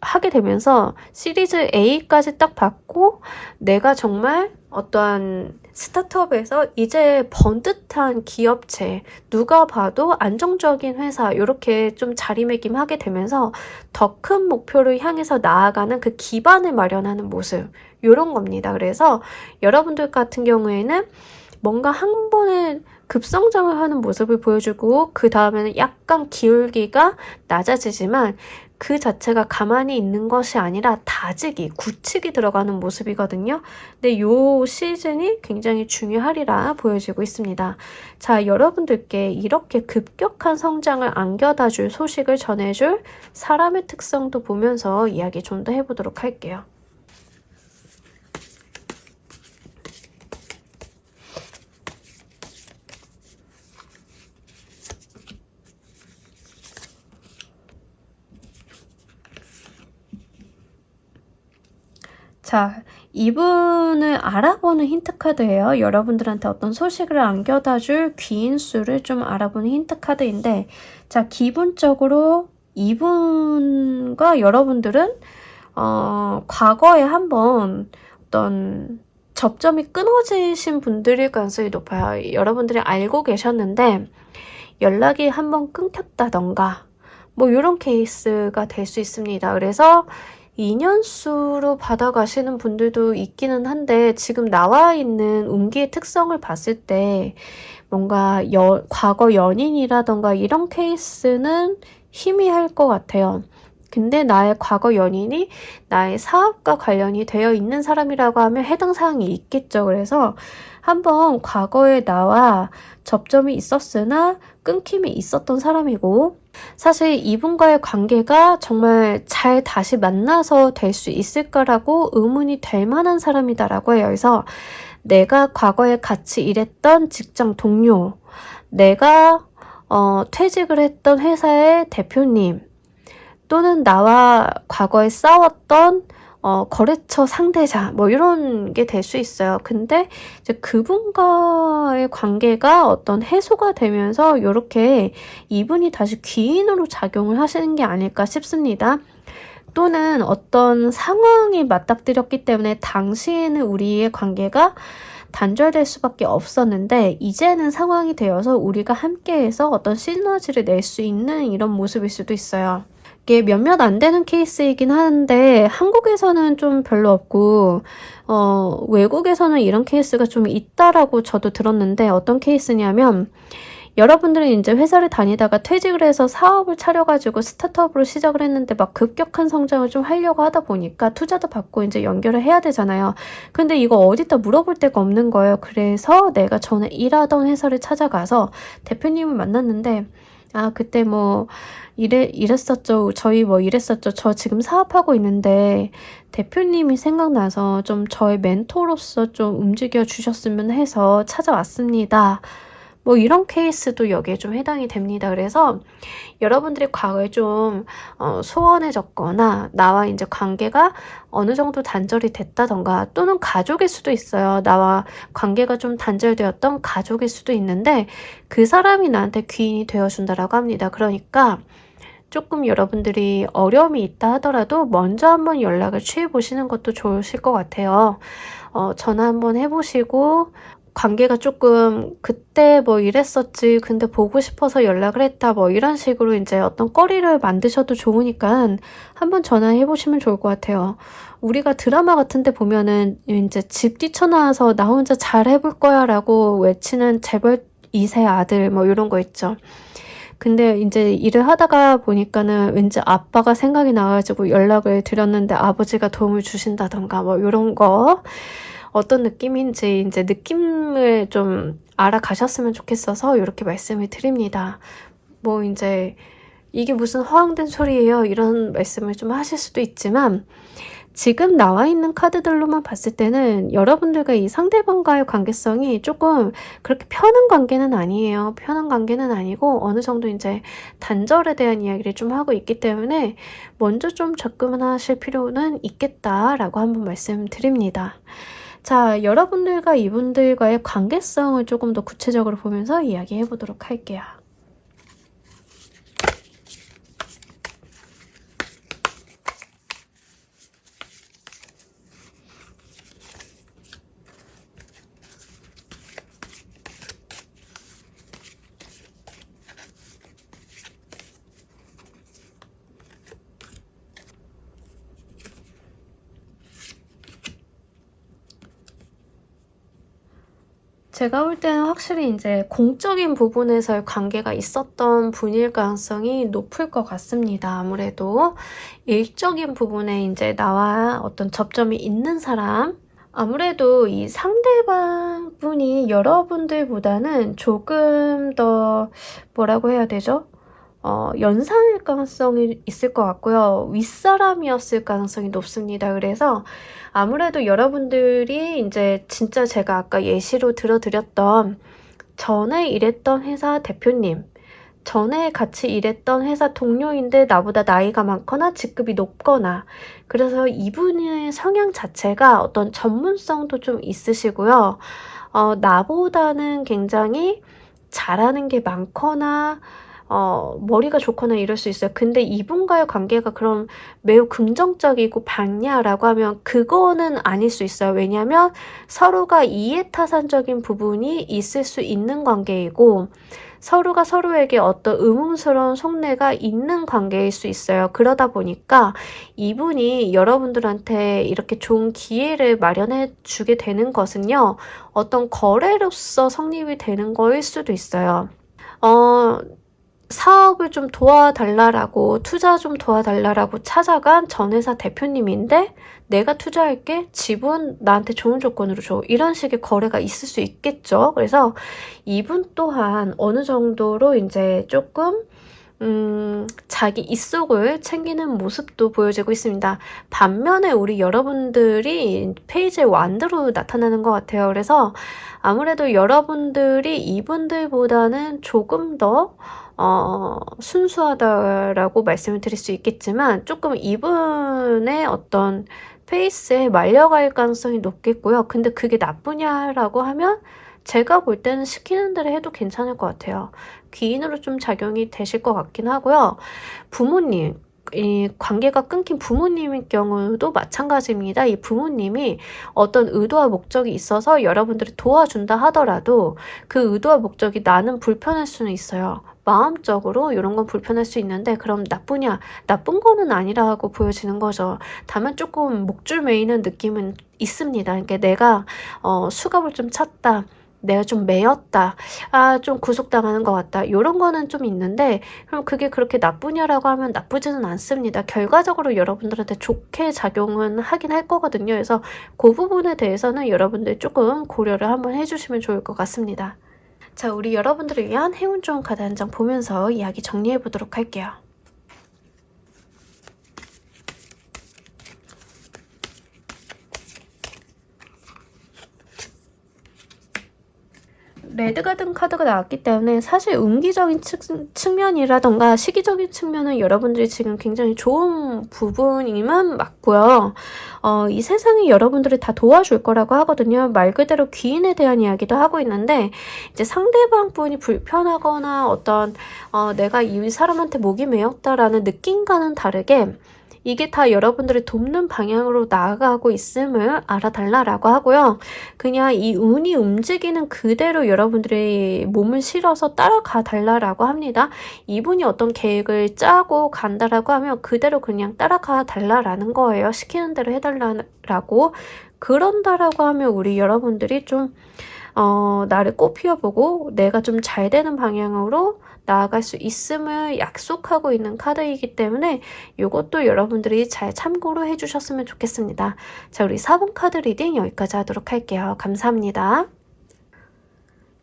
S1: 하게 되면서 시리즈 A까지 딱 받고 내가 정말 어떠한 스타트업에서 이제 번듯한 기업체, 누가 봐도 안정적인 회사 이렇게 좀 자리매김하게 되면서 더 큰 목표를 향해서 나아가는 그 기반을 마련하는 모습 이런 겁니다. 그래서 여러분들 같은 경우에는 뭔가 한 번에 급성장을 하는 모습을 보여주고 그 다음에는 약간 기울기가 낮아지지만 그 자체가 가만히 있는 것이 아니라 다지기, 굳히기 들어가는 모습이거든요. 근데 요 시즌이 굉장히 중요하리라 보여지고 있습니다. 자, 여러분들께 이렇게 급격한 성장을 안겨다 줄 소식을 전해줄 사람의 특성도 보면서 이야기 좀 더 해보도록 할게요. 자, 이분을 알아보는 힌트 카드예요. 여러분들한테 어떤 소식을 안겨다줄 귀인수를 좀 알아보는 힌트 카드인데, 자, 기본적으로 이분과 여러분들은 과거에 한번 어떤 접점이 끊어지신 분들일 가능성이 높아요. 여러분들이 알고 계셨는데 연락이 한번 끊겼다던가 뭐 이런 케이스가 될 수 있습니다. 그래서 인연수로 받아가시는 분들도 있기는 한데 지금 나와 있는 운기의 특성을 봤을 때 뭔가 과거 연인이라던가 이런 케이스는 희미할 것 같아요. 근데 나의 과거 연인이 나의 사업과 관련이 되어 있는 사람이라고 하면 해당 사항이 있겠죠. 그래서 한번 과거에 나와 접점이 있었으나 끊김이 있었던 사람이고 사실 이분과의 관계가 정말 잘 다시 만나서 될 수 있을까라고 의문이 될 만한 사람이다라고 해요. 그래서 내가 과거에 같이 일했던 직장 동료, 내가 퇴직을 했던 회사의 대표님, 또는 나와 과거에 싸웠던 거래처 상대자 뭐 이런 게 될 수 있어요. 근데 이제 그분과의 관계가 어떤 해소가 되면서 이렇게 이분이 다시 귀인으로 작용을 하시는 게 아닐까 싶습니다. 또는 어떤 상황이 맞닥뜨렸기 때문에 당시에는 우리의 관계가 단절될 수밖에 없었는데 이제는 상황이 되어서 우리가 함께해서 어떤 시너지를 낼 수 있는 이런 모습일 수도 있어요. 이게 몇몇 안 되는 케이스이긴 하는데 한국에서는 좀 별로 없고 외국에서는 이런 케이스가 좀 있다라고 저도 들었는데 어떤 케이스냐면 여러분들은 이제 회사를 다니다가 퇴직을 해서 사업을 차려가지고 스타트업으로 시작을 했는데 막 급격한 성장을 좀 하려고 하다 보니까 투자도 받고 이제 연결을 해야 되잖아요. 근데 이거 어디다 물어볼 데가 없는 거예요. 그래서 내가 전에 일하던 회사를 찾아가서 대표님을 만났는데 그때 뭐 이랬었죠. 저희 뭐 이랬었죠. 저 지금 사업하고 있는데 대표님이 생각나서 좀 저의 멘토로서 좀 움직여 주셨으면 해서 찾아왔습니다. 뭐 이런 케이스도 여기에 좀 해당이 됩니다. 그래서 여러분들이 과거에 좀 소원해졌거나 나와 이제 관계가 어느 정도 단절이 됐다던가 또는 가족일 수도 있어요. 나와 관계가 좀 단절되었던 가족일 수도 있는데 그 사람이 나한테 귀인이 되어준다라고 합니다. 그러니까 조금 여러분들이 어려움이 있다 하더라도 먼저 한번 연락을 취해보시는 것도 좋으실 것 같아요. 전화 한번 해보시고 관계가 조금 그때 뭐 이랬었지 근데 보고 싶어서 연락을 했다 뭐 이런 식으로 이제 어떤 거리를 만드셔도 좋으니까 한번 전화해 보시면 좋을 것 같아요. 우리가 드라마 같은 데 보면은 이제 집 뛰쳐나와서 나 혼자 잘 해볼 거야 라고 외치는 재벌 2세 아들 뭐 이런 거 있죠. 근데 이제 일을 하다가 보니까는 왠지 아빠가 생각이 나가지고 연락을 드렸는데 아버지가 도움을 주신다던가 뭐 이런 거 어떤 느낌인지 이제 느낌을 좀 알아가셨으면 좋겠어서 이렇게 말씀을 드립니다. 뭐 이제 이게 무슨 허황된 소리예요 이런 말씀을 좀 하실 수도 있지만 지금 나와 있는 카드들로만 봤을 때는 여러분들과 이 상대방과의 관계성이 조금 그렇게 편한 관계는 아니에요. 편한 관계는 아니고 어느 정도 이제 단절에 대한 이야기를 좀 하고 있기 때문에 먼저 좀 접근하실 필요는 있겠다라고 한번 말씀드립니다. 자, 여러분들과 이분들과의 관계성을 조금 더 구체적으로 보면서 이야기해 보도록 할게요. 제가 볼 때는 확실히 이제 공적인 부분에서의 관계가 있었던 분일 가능성이 높을 것 같습니다. 아무래도 일적인 부분에 이제 나와 어떤 접점이 있는 사람, 아무래도 이 상대방 분이 여러분들보다는 조금 더 뭐라고 해야 되죠? 연상일 가능성이 있을 것 같고요. 윗사람이었을 가능성이 높습니다. 그래서 아무래도 여러분들이 이제 진짜 제가 아까 예시로 들어드렸던 전에 일했던 회사 대표님, 전에 같이 일했던 회사 동료인데 나보다 나이가 많거나 직급이 높거나, 그래서 이분의 성향 자체가 어떤 전문성도 좀 있으시고요. 나보다는 굉장히 잘하는 게 많거나 머리가 좋거나 이럴 수 있어요. 근데 이분과의 관계가 그럼 매우 긍정적이고 밝냐라고 하면 그거는 아닐 수 있어요. 왜냐하면 서로가 이해타산적인 부분이 있을 수 있는 관계이고, 서로가 서로에게 어떤 의문스러운 속내가 있는 관계일 수 있어요. 그러다 보니까 이분이 여러분들한테 이렇게 좋은 기회를 마련해 주게 되는 것은요, 어떤 거래로서 성립이 되는 거일 수도 있어요. 사업을 좀 도와달라고, 투자 좀 도와달라고 찾아간 전 회사 대표님인데 내가 투자할게, 지분 나한테 좋은 조건으로 줘, 이런 식의 거래가 있을 수 있겠죠. 그래서 이분 또한 어느 정도로 이제 조금 자기 입속을 챙기는 모습도 보여지고 있습니다. 반면에 우리 여러분들이 페이지의 완드로 나타나는 것 같아요. 그래서 아무래도 여러분들이 이분들보다는 조금 더 순수하다라고 말씀을 드릴 수 있겠지만, 조금 이분의 어떤 페이스에 말려갈 가능성이 높겠고요. 근데 그게 나쁘냐라고 하면 제가 볼 때는 시키는 대로 해도 괜찮을 것 같아요. 귀인으로 좀 작용이 되실 것 같긴 하고요. 부모님, 이 관계가 끊긴 부모님의 경우도 마찬가지입니다. 이 부모님이 어떤 의도와 목적이 있어서 여러분들이 도와준다 하더라도 그 의도와 목적이 나는 불편할 수는 있어요. 마음적으로 이런 건 불편할 수 있는데, 그럼 나쁘냐? 나쁜 거는 아니라고 보여지는 거죠. 다만 조금 목줄 매이는 느낌은 있습니다. 그러니까 내가 수갑을 좀 찼다, 내가 좀 매였다, 좀 구속당하는 것 같다, 이런 거는 좀 있는데, 그럼 그게 그렇게 나쁘냐라고 하면 나쁘지는 않습니다. 결과적으로 여러분들한테 좋게 작용은 하긴 할 거거든요. 그래서 그 부분에 대해서는 여러분들 조금 고려를 한번 해주시면 좋을 것 같습니다. 자, 우리 여러분들을 위한 행운 좋은 카드 한 장 보면서 이야기 정리해 보도록 할게요. 레드가든 카드가 나왔기 때문에 사실 운기적인 측면이라던가 시기적인 측면은 여러분들이 지금 굉장히 좋은 부분이면 맞고요. 이 세상이 여러분들을 다 도와줄 거라고 하거든요. 말 그대로 귀인에 대한 이야기도 하고 있는데, 이제 상대방 분이 불편하거나 어떤 내가 이 사람한테 목이 메었다라는 느낌과는 다르게 이게 다 여러분들을 돕는 방향으로 나아가고 있음을 알아달라라고 하고요. 그냥 이 운이 움직이는 그대로 여러분들의 몸을 실어서 따라가 달라라고 합니다. 이분이 어떤 계획을 짜고 간다라고 하면 그대로 그냥 따라가 달라라는 거예요. 시키는 대로 해달라고. 그런다라고 하면 우리 여러분들이 좀 나를 꽃피워보고 내가 좀 잘 되는 방향으로 나아갈 수 있음을 약속하고 있는 카드이기 때문에 이것도 여러분들이 잘 참고로 해주셨으면 좋겠습니다. 자, 우리 4번 카드 리딩 여기까지 하도록 할게요. 감사합니다.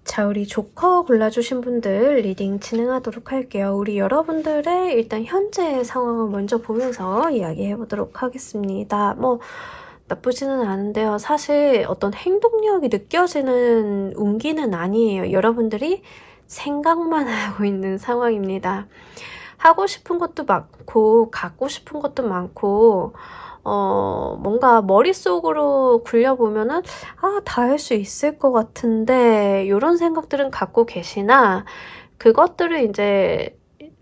S1: 자, 우리 조커 골라주신 분들 리딩 진행하도록 할게요. 우리 여러분들의 일단 현재 상황을 먼저 보면서 이야기해 보도록 하겠습니다. 뭐 나쁘지는 않은데요. 사실 어떤 행동력이 느껴지는 운기는 아니에요. 여러분들이 생각만 하고 있는 상황입니다. 하고 싶은 것도 많고 갖고 싶은 것도 많고 뭔가 머릿속으로 굴려보면은 다 할 수 있을 것 같은데 이런 생각들은 갖고 계시나 그것들을 이제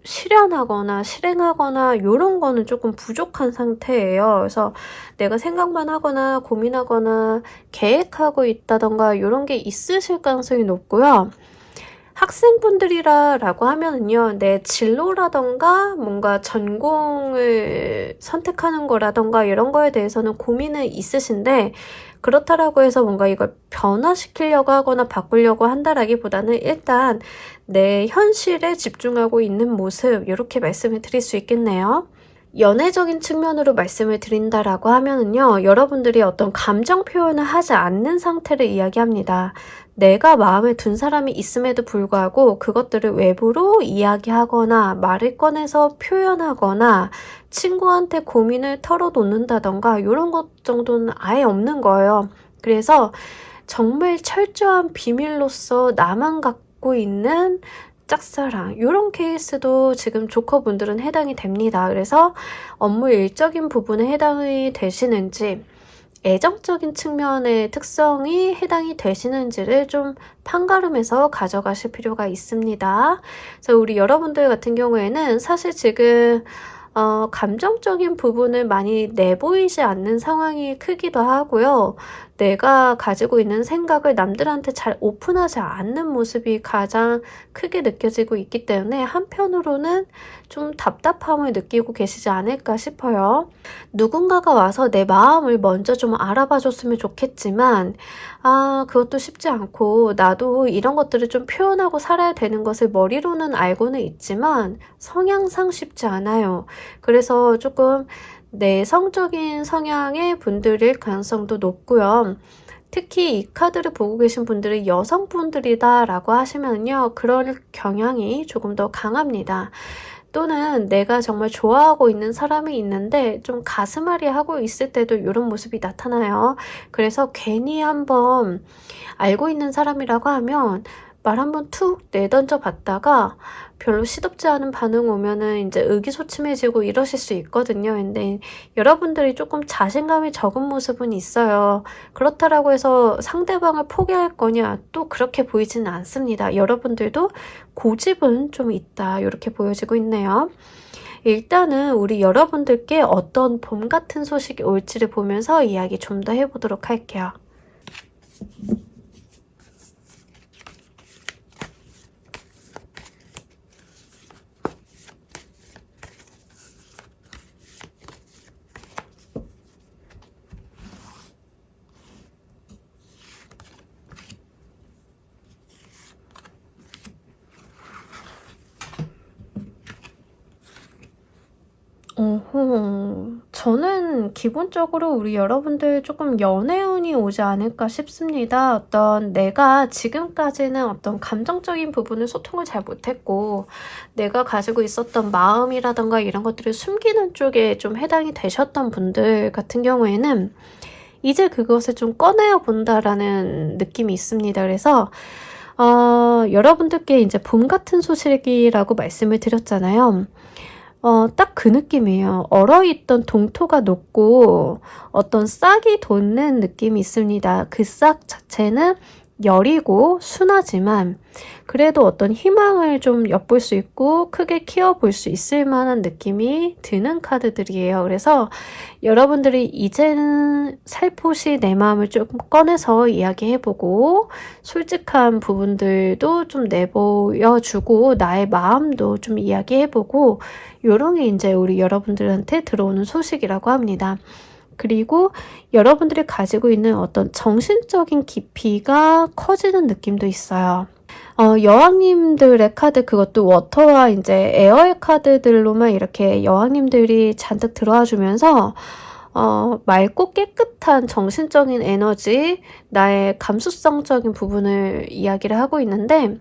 S1: 실현하거나 실행하거나 이런 거는 조금 부족한 상태예요. 그래서 내가 생각만 하거나 고민하거나 계획하고 있다던가 이런 게 있으실 가능성이 높고요. 학생분들이라고 하면은요, 내 진로라던가 뭔가 전공을 선택하는 거라던가 이런 거에 대해서는 고민은 있으신데 그렇다라고 해서 뭔가 이걸 변화시키려고 하거나 바꾸려고 한다라기보다는 일단 내 현실에 집중하고 있는 모습 이렇게 말씀을 드릴 수 있겠네요. 연애적인 측면으로 말씀을 드린다라고 하면은요, 여러분들이 어떤 감정 표현을 하지 않는 상태를 이야기합니다. 내가 마음에 둔 사람이 있음에도 불구하고 그것들을 외부로 이야기하거나 말을 꺼내서 표현하거나 친구한테 고민을 털어놓는다던가 이런 것 정도는 아예 없는 거예요. 그래서 정말 철저한 비밀로서 나만 갖고 있는 짝사랑 이런 케이스도 지금 조커분들은 해당이 됩니다. 그래서 업무 일적인 부분에 해당이 되시는지 애정적인 측면의 특성이 해당이 되시는지를 좀 판가름해서 가져가실 필요가 있습니다. 그래서 우리 여러분들 같은 경우에는 사실 지금 감정적인 부분을 많이 내보이지 않는 상황이 크기도 하고요. 내가 가지고 있는 생각을 남들한테 잘 오픈하지 않는 모습이 가장 크게 느껴지고 있기 때문에 한편으로는 좀 답답함을 느끼고 계시지 않을까 싶어요. 누군가가 와서 내 마음을 먼저 좀 알아봐 줬으면 좋겠지만 그것도 쉽지 않고 나도 이런 것들을 좀 표현하고 살아야 되는 것을 머리로는 알고는 있지만 성향상 쉽지 않아요. 그래서 조금 내성적인 성향의 분들일 가능성도 높고요. 특히 이 카드를 보고 계신 분들이 여성분들이다 라고 하시면요, 그럴 경향이 조금 더 강합니다. 또는 내가 정말 좋아하고 있는 사람이 있는데 좀 가슴앓이 하고 있을 때도 이런 모습이 나타나요. 그래서 괜히 한번 알고 있는 사람이라고 하면 말 한번 툭 내던져 봤다가 별로 시덥지 않은 반응 오면은 이제 의기소침해지고 이러실 수 있거든요. 근데 여러분들이 조금 자신감이 적은 모습은 있어요. 그렇다라고 해서 상대방을 포기할 거냐? 또 그렇게 보이지는 않습니다. 여러분들도 고집은 좀 있다. 이렇게 보여지고 있네요. 일단은 우리 여러분들께 어떤 봄 같은 소식이 올지를 보면서 이야기 좀 더 해보도록 할게요. 저는 기본적으로 우리 여러분들 조금 연애운이 오지 않을까 싶습니다. 어떤 내가 지금까지는 어떤 감정적인 부분을 소통을 잘 못했고 내가 가지고 있었던 마음이라던가 이런 것들을 숨기는 쪽에 좀 해당이 되셨던 분들 같은 경우에는 이제 그것을 좀 꺼내어 본다라는 느낌이 있습니다. 그래서 여러분들께 이제 봄 같은 소식이라고 말씀을 드렸잖아요. 딱 그 느낌이에요. 얼어있던 동토가 녹고 어떤 싹이 돋는 느낌이 있습니다. 그 싹 자체는 여리고 순하지만 그래도 어떤 희망을 좀 엿볼 수 있고 크게 키워볼 수 있을 만한 느낌이 드는 카드들이에요. 그래서 여러분들이 이제는 살포시 내 마음을 조금 꺼내서 이야기해보고 솔직한 부분들도 좀 내보여주고 나의 마음도 좀 이야기해보고 요런 게 이제 우리 여러분들한테 들어오는 소식이라고 합니다. 그리고 여러분들이 가지고 있는 어떤 정신적인 깊이가 커지는 느낌도 있어요. 여왕님들의 카드, 그것도 워터와 이제 에어의 카드들로만 이렇게 여왕님들이 잔뜩 들어와 주면서 맑고 깨끗한 정신적인 에너지, 나의 감수성적인 부분을 이야기를 하고 있는데,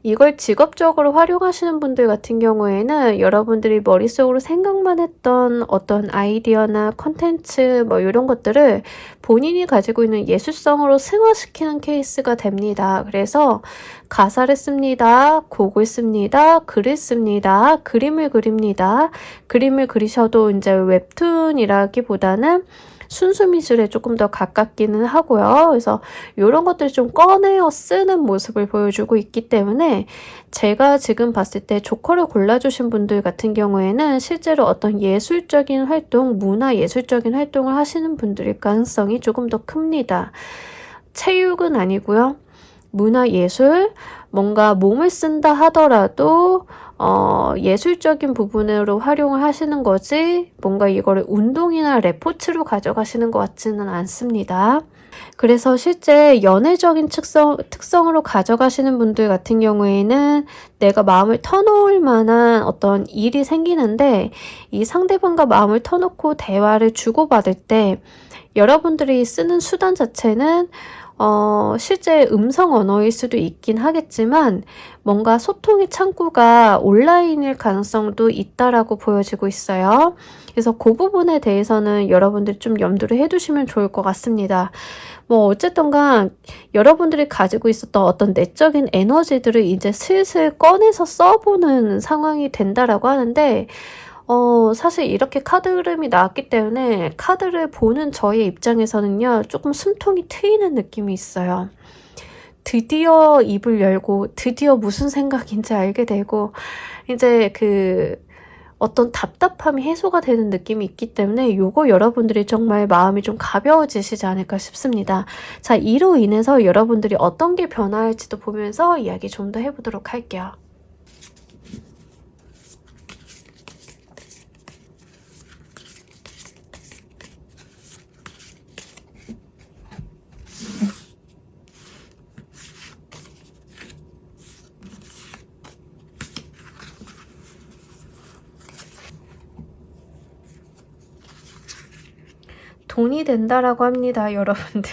S1: 이걸 직업적으로 활용하시는 분들 같은 경우에는 여러분들이 머릿속으로 생각만 했던 어떤 아이디어나 컨텐츠 뭐 이런 것들을 본인이 가지고 있는 예술성으로 승화시키는 케이스가 됩니다. 그래서 가사를 씁니다. 곡을 씁니다. 글을 씁니다. 그림을 그립니다. 그림을 그리셔도 이제 웹툰이라기보다는 순수 미술에 조금 더 가깝기는 하고요. 그래서 이런 것들을 좀 꺼내어 쓰는 모습을 보여주고 있기 때문에 제가 지금 봤을 때 조커를 골라주신 분들 같은 경우에는 실제로 어떤 예술적인 활동, 문화예술적인 활동을 하시는 분들일 가능성이 조금 더 큽니다. 체육은 아니고요. 문화예술, 뭔가 몸을 쓴다 하더라도 예술적인 부분으로 활용을 하시는 거지 뭔가 이거를 운동이나 레포츠로 가져가시는 것 같지는 않습니다. 그래서 실제 연애적인 특성으로 가져가시는 분들 같은 경우에는 내가 마음을 터놓을 만한 어떤 일이 생기는데 이 상대방과 마음을 터놓고 대화를 주고받을 때 여러분들이 쓰는 수단 자체는 실제 음성 언어일 수도 있긴 하겠지만 뭔가 소통의 창구가 온라인일 가능성도 있다라고 보여지고 있어요. 그래서 그 부분에 대해서는 여러분들 좀 염두를 해두시면 좋을 것 같습니다. 뭐 어쨌든 간 여러분들이 가지고 있었던 어떤 내적인 에너지들을 이제 슬슬 꺼내서 써보는 상황이 된다라고 하는데 사실 이렇게 카드 흐름이 나왔기 때문에 카드를 보는 저의 입장에서는요, 조금 숨통이 트이는 느낌이 있어요. 드디어 입을 열고, 드디어 무슨 생각인지 알게 되고, 이제 어떤 답답함이 해소가 되는 느낌이 있기 때문에 요거 여러분들이 정말 마음이 좀 가벼워지시지 않을까 싶습니다. 자, 이로 인해서 여러분들이 어떤 게 변화할지도 보면서 이야기 좀 더 해보도록 할게요. 돈이 된다라고 합니다, 여러분들.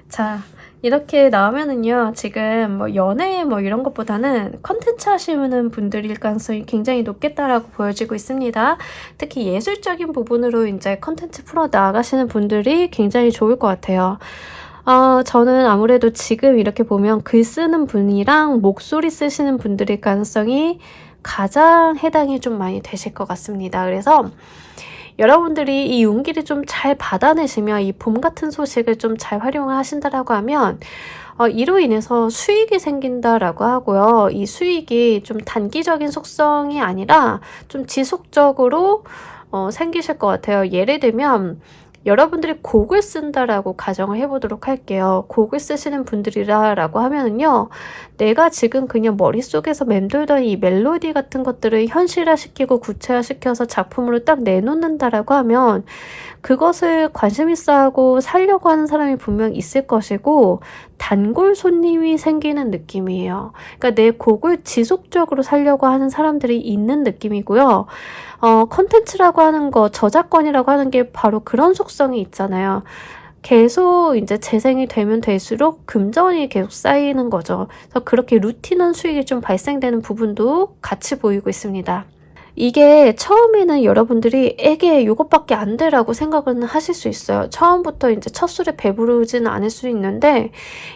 S1: 자, 이렇게 나오면은요, 지금 뭐 연애 뭐 이런 것보다는 컨텐츠 하시는 분들일 가능성이 굉장히 높겠다라고 보여지고 있습니다. 특히 예술적인 부분으로 이제 컨텐츠 풀어 나가시는 분들이 굉장히 좋을 것 같아요. 저는 아무래도 지금 이렇게 보면 글 쓰는 분이랑 목소리 쓰시는 분들일 가능성이 가장 해당이 좀 많이 되실 것 같습니다. 그래서 여러분들이 이 용기를 좀 잘 받아내시면 이 봄 같은 소식을 좀 잘 활용을 하신다라고 하면 이로 인해서 수익이 생긴다라고 하고요. 이 수익이 좀 단기적인 속성이 아니라 좀 지속적으로 생기실 것 같아요. 예를 들면 여러분들이 곡을 쓴다라고 가정을 해보도록 할게요. 곡을 쓰시는 분들이라고 하면은요, 내가 지금 그냥 머릿속에서 맴돌던 이 멜로디 같은 것들을 현실화시키고 구체화시켜서 작품으로 딱 내놓는다라고 하면 그것을 관심 있어 하고 살려고 하는 사람이 분명 있을 것이고 단골 손님이 생기는 느낌이에요. 그러니까 내 곡을 지속적으로 살려고 하는 사람들이 있는 느낌이고요. 컨텐츠라고 하는 거, 저작권이라고 하는 게 바로 그런 속성이 있잖아요. 계속 이제 재생이 되면 될수록 금전이 계속 쌓이는 거죠. 그래서 그렇게 루틴한 수익이 좀 발생되는 부분도 같이 보이고 있습니다. 이게 처음에는 여러분들이 에게 이것밖에 안 되라고 생각은 하실 수 있어요. 처음부터 이제 첫 술에 배부르지는 않을 수 있는데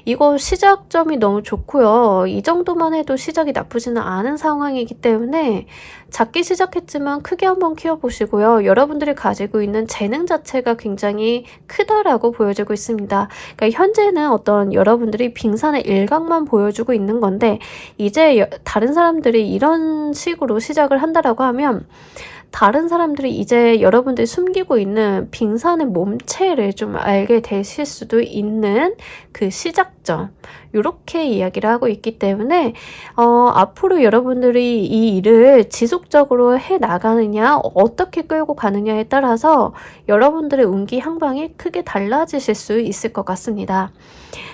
S1: 이거 시작점이 너무 좋고요. 이 정도만 해도 시작이 나쁘지는 않은 상황이기 때문에 작게 시작했지만 크게 한번 키워보시고요. 여러분들이 가지고 있는 재능 자체가 굉장히 크다라고 보여지고 있습니다. 그러니까 현재는 어떤 여러분들이 빙산의 일각만 보여주고 있는 건데 이제 다른 사람들이 이런 식으로 시작을 한다라고 하면 다른 사람들이 이제 여러분들이 숨기고 있는 빙산의 몸체를 좀 알게 되실 수도 있는 그 시작 시작점, 요렇게 이야기를 하고 있기 때문에 앞으로 여러분들이 이 일을 지속적으로 해 나가느냐, 어떻게 끌고 가느냐에 따라서 여러분들의 운기 향방이 크게 달라지실 수 있을 것 같습니다.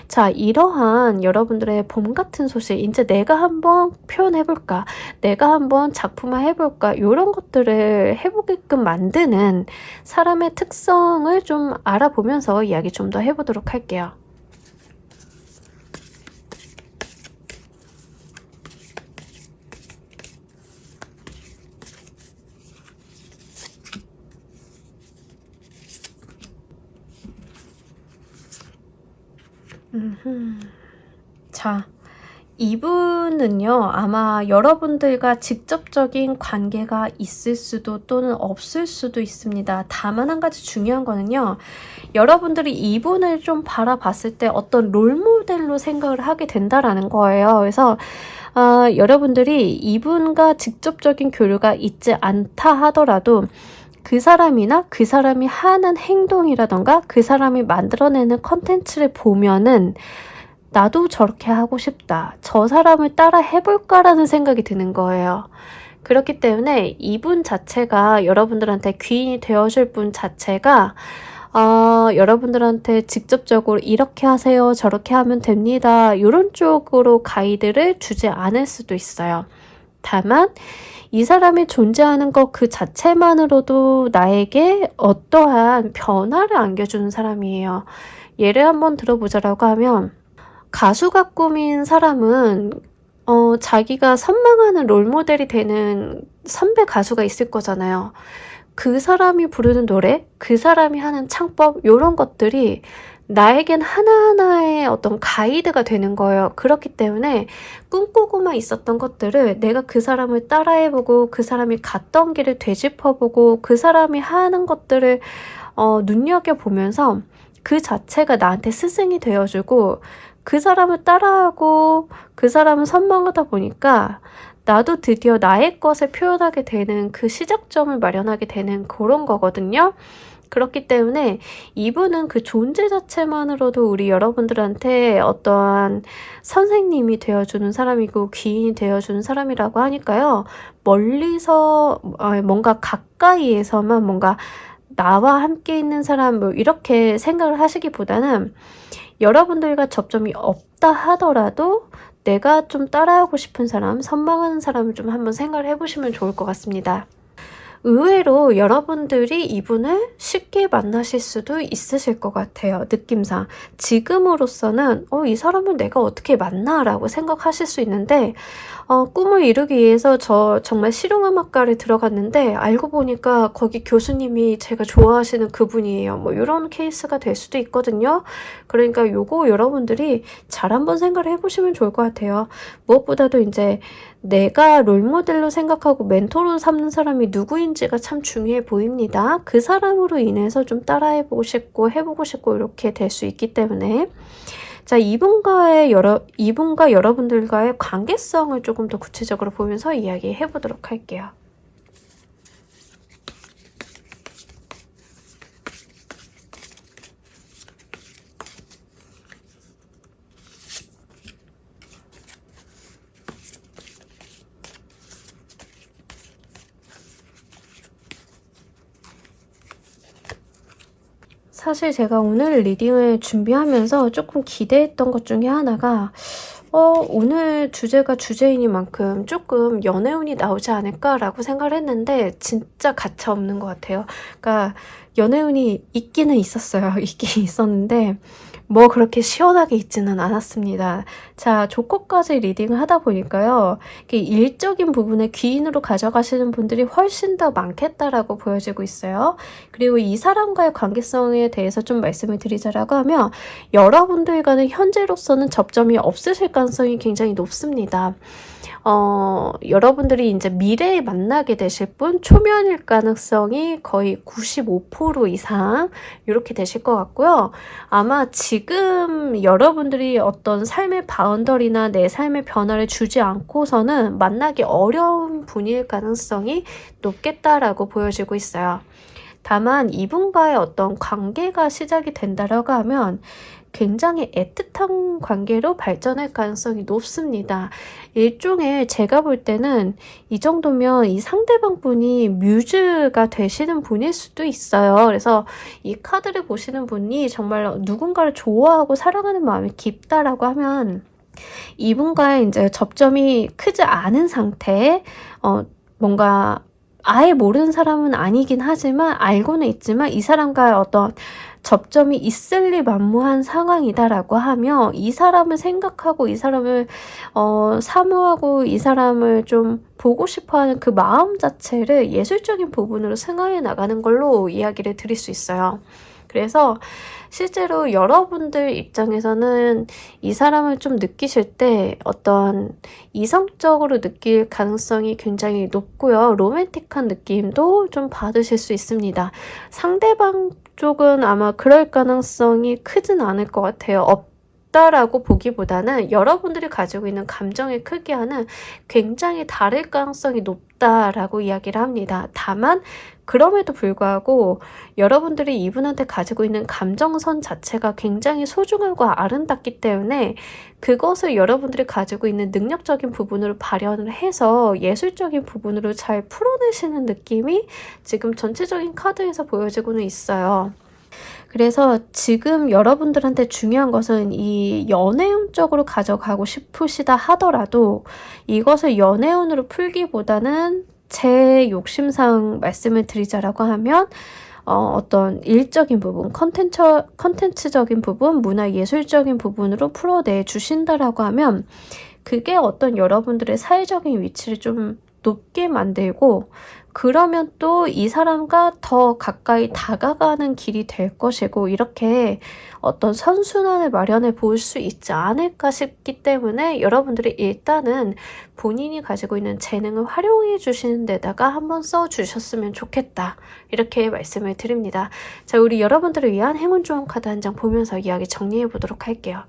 S1: 자, 이러한 여러분들의 봄 같은 소식, 이제 내가 한번 표현해볼까, 내가 한번 작품화 해볼까, 이런 것들을 해보게끔 만드는 사람의 특성을 좀 알아보면서 이야기 좀 더 해보도록 할게요. 자, 이분은요, 아마 여러분들과 직접적인 관계가 있을 수도 또는 없을 수도 있습니다. 다만 한 가지 중요한 거는요, 여러분들이 이분을 좀 바라봤을 때 어떤 롤모델로 생각을 하게 된다라는 거예요. 그래서 여러분들이 이분과 직접적인 교류가 있지 않다 하더라도 그 사람이나 그 사람이 하는 행동이라던가 그 사람이 만들어내는 컨텐츠를 보면은 나도 저렇게 하고 싶다, 저 사람을 따라 해볼까라는 생각이 드는 거예요. 그렇기 때문에 이분 자체가 여러분들한테 귀인이 되어줄 분 자체가 여러분들한테 직접적으로 이렇게 하세요, 저렇게 하면 됩니다, 이런 쪽으로 가이드를 주지 않을 수도 있어요. 다만 이 사람이 존재하는 것 그 자체만으로도 나에게 어떠한 변화를 안겨주는 사람이에요. 예를 한번 들어보자라고 하면, 가수가 꿈인 사람은 자기가 선망하는 롤모델이 되는 선배 가수가 있을 거잖아요. 그 사람이 부르는 노래, 그 사람이 하는 창법, 이런 것들이 나에겐 하나하나의 어떤 가이드가 되는 거예요. 그렇기 때문에 꿈꾸고만 있었던 것들을 내가 그 사람을 따라해보고 그 사람이 갔던 길을 되짚어보고 그 사람이 하는 것들을 눈여겨보면서 그 자체가 나한테 스승이 되어주고, 그 사람을 따라하고 그 사람을 선망하다 보니까 나도 드디어 나의 것을 표현하게 되는 그 시작점을 마련하게 되는 그런 거거든요. 그렇기 때문에 이분은 그 존재 자체만으로도 우리 여러분들한테 어떠한 선생님이 되어주는 사람이고 귀인이 되어주는 사람이라고 하니까요. 멀리서 뭔가 가까이에서만 뭔가 나와 함께 있는 사람 뭐 이렇게 생각을 하시기보다는, 여러분들과 접점이 없다 하더라도 내가 좀 따라하고 싶은 사람, 선망하는 사람을 좀 한번 생각을 해보시면 좋을 것 같습니다. 의외로 여러분들이 이분을 쉽게 만나실 수도 있으실 것 같아요. 느낌상. 지금으로서는 이 사람을 내가 어떻게 만나? 라고 생각하실 수 있는데, 꿈을 이루기 위해서 저 정말 실용음악과를 들어갔는데 알고 보니까 거기 교수님이 제가 좋아하시는 그분이에요. 뭐 이런 케이스가 될 수도 있거든요. 그러니까 요거 여러분들이 잘 한번 생각을 해보시면 좋을 것 같아요. 무엇보다도 이제 내가 롤모델로 생각하고 멘토로 삼는 사람이 누구인지가 참 중요해 보입니다. 그 사람으로 인해서 좀 따라해보고 싶고 해보고 싶고 이렇게 될 수 있기 때문에, 자, 이분과 여러분들과의 관계성을 조금 더 구체적으로 보면서 이야기해 보도록 할게요. 사실 제가 오늘 리딩을 준비하면서 조금 기대했던 것 중에 하나가 오늘 주제가 주제이니만큼 조금 연애운이 나오지 않을까라고 생각을 했는데 진짜 가차없는 것 같아요. 그러니까 연애운이 있기는 있었어요. 있긴 있었는데 뭐 그렇게 시원하게 있지는 않았습니다. 자, 조커까지 리딩을 하다 보니까요, 일적인 부분에 귀인으로 가져가시는 분들이 훨씬 더 많겠다라고 보여지고 있어요. 그리고 이 사람과의 관계성에 대해서 좀 말씀을 드리자라고 하면, 여러분들과는 현재로서는 접점이 없으실 가능성이 굉장히 높습니다. 여러분들이 이제 미래에 만나게 되실 분, 초면일 가능성이 거의 95% 이상 이렇게 되실 것 같고요. 아마 지금 여러분들이 어떤 삶의 바운더리나 내 삶의 변화를 주지 않고서는 만나기 어려운 분일 가능성이 높겠다라고 보여지고 있어요. 다만 이분과의 어떤 관계가 시작이 된다라고 하면 굉장히 애틋한 관계로 발전할 가능성이 높습니다. 일종의 제가 볼 때는 이 정도면 이 상대방 분이 뮤즈가 되시는 분일 수도 있어요. 그래서 이 카드를 보시는 분이 정말 누군가를 좋아하고 사랑하는 마음이 깊다라고 하면 이분과의 이제 접점이 크지 않은 상태에 뭔가 아예 모르는 사람은 아니긴 하지만 알고는 있지만 이 사람과의 어떤 접점이 있을 리 만무한 상황이다라고 하며 이 사람을 생각하고 이 사람을 사모하고 이 사람을 좀 보고 싶어하는 그 마음 자체를 예술적인 부분으로 승화해 나가는 걸로 이야기를 드릴 수 있어요. 그래서 실제로 여러분들 입장에서는 이 사람을 좀 느끼실 때 어떤 이성적으로 느낄 가능성이 굉장히 높고요. 로맨틱한 느낌도 좀 받으실 수 있습니다. 상대방 쪽은 아마 그럴 가능성이 크진 않을 것 같아요. 없다라고 보기보다는 여러분들이 가지고 있는 감정의 크기와는 굉장히 다를 가능성이 높다라고 이야기를 합니다. 다만 그럼에도 불구하고 여러분들이 이분한테 가지고 있는 감정선 자체가 굉장히 소중하고 아름답기 때문에 그것을 여러분들이 가지고 있는 능력적인 부분으로 발현을 해서 예술적인 부분으로 잘 풀어내시는 느낌이 지금 전체적인 카드에서 보여지고는 있어요. 그래서 지금 여러분들한테 중요한 것은 이 연애운 쪽으로 가져가고 싶으시다 하더라도 이것을 연애운으로 풀기보다는 제 욕심상 말씀을 드리자라고 하면 어떤 일적인 부분, 컨텐츠적인 부분, 문화예술적인 부분으로 풀어내 주신다라고 하면 그게 어떤 여러분들의 사회적인 위치를 좀 높게 만들고 그러면 또 이 사람과 더 가까이 다가가는 길이 될 것이고 이렇게 어떤 선순환을 마련해 볼 수 있지 않을까 싶기 때문에 여러분들이 일단은 본인이 가지고 있는 재능을 활용해 주시는 데다가 한번 써 주셨으면 좋겠다. 이렇게 말씀을 드립니다. 자, 우리 여러분들을 위한 행운 좋은 카드 한 장 보면서 이야기 정리해 보도록 할게요.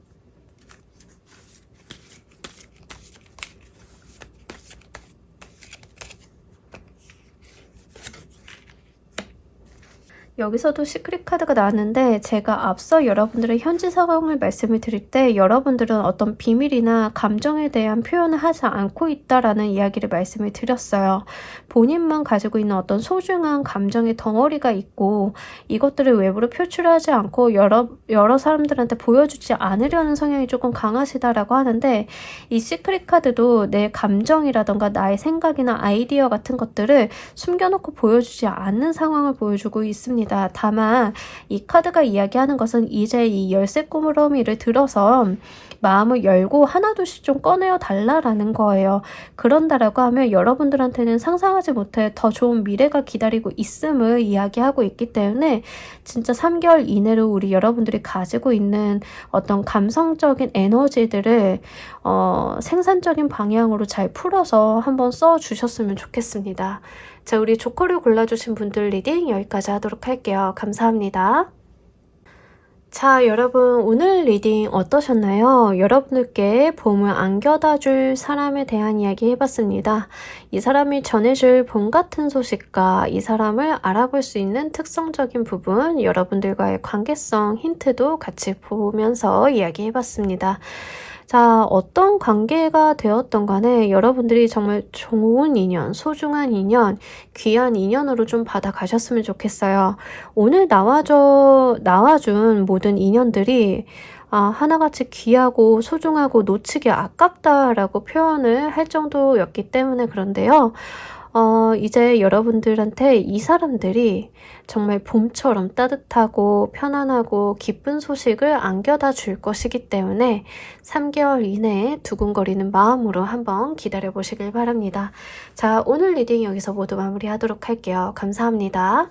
S1: 여기서도 시크릿 카드가 나왔는데 제가 앞서 여러분들의 현재 상황을 말씀을 드릴 때 여러분들은 어떤 비밀이나 감정에 대한 표현을 하지 않고 있다라는 이야기를 말씀을 드렸어요. 본인만 가지고 있는 어떤 소중한 감정의 덩어리가 있고 이것들을 외부로 표출하지 않고 여러 사람들한테 보여주지 않으려는 성향이 조금 강하시다라고 하는데 이 시크릿 카드도 내 감정이라던가 나의 생각이나 아이디어 같은 것들을 숨겨놓고 보여주지 않는 상황을 보여주고 있습니다. 다만 이 카드가 이야기하는 것은 이제 이 열쇠 꼬물어미를 들어서 마음을 열고 하나둘씩 좀 꺼내어 달라라는 거예요. 그런다라고 하면 여러분들한테는 상상하지 못해 더 좋은 미래가 기다리고 있음을 이야기하고 있기 때문에 진짜 3개월 이내로 우리 여러분들이 가지고 있는 어떤 감성적인 에너지들을 생산적인 방향으로 잘 풀어서 한번 써주셨으면 좋겠습니다. 자, 우리 조커를 골라주신 분들 리딩 여기까지 하도록 할게요. 감사합니다. 자, 여러분 오늘 리딩 어떠셨나요? 여러분들께 봄을 안겨다 줄 사람에 대한 이야기 해봤습니다. 이 사람이 전해줄 봄 같은 소식과 이 사람을 알아볼 수 있는 특성적인 부분, 여러분들과의 관계성 힌트도 같이 보면서 이야기 해봤습니다. 자, 어떤 관계가 되었던 간에 여러분들이 정말 좋은 인연, 소중한 인연, 귀한 인연으로 좀 받아가셨으면 좋겠어요. 오늘 나와준 모든 인연들이 하나같이 귀하고 소중하고 놓치기 아깝다라고 표현을 할 정도였기 때문에 그런데요. 이제 여러분들한테 이 사람들이 정말 봄처럼 따뜻하고 편안하고 기쁜 소식을 안겨다 줄 것이기 때문에 3개월 이내에 두근거리는 마음으로 한번 기다려 보시길 바랍니다. 자, 오늘 리딩 여기서 모두 마무리하도록 할게요. 감사합니다.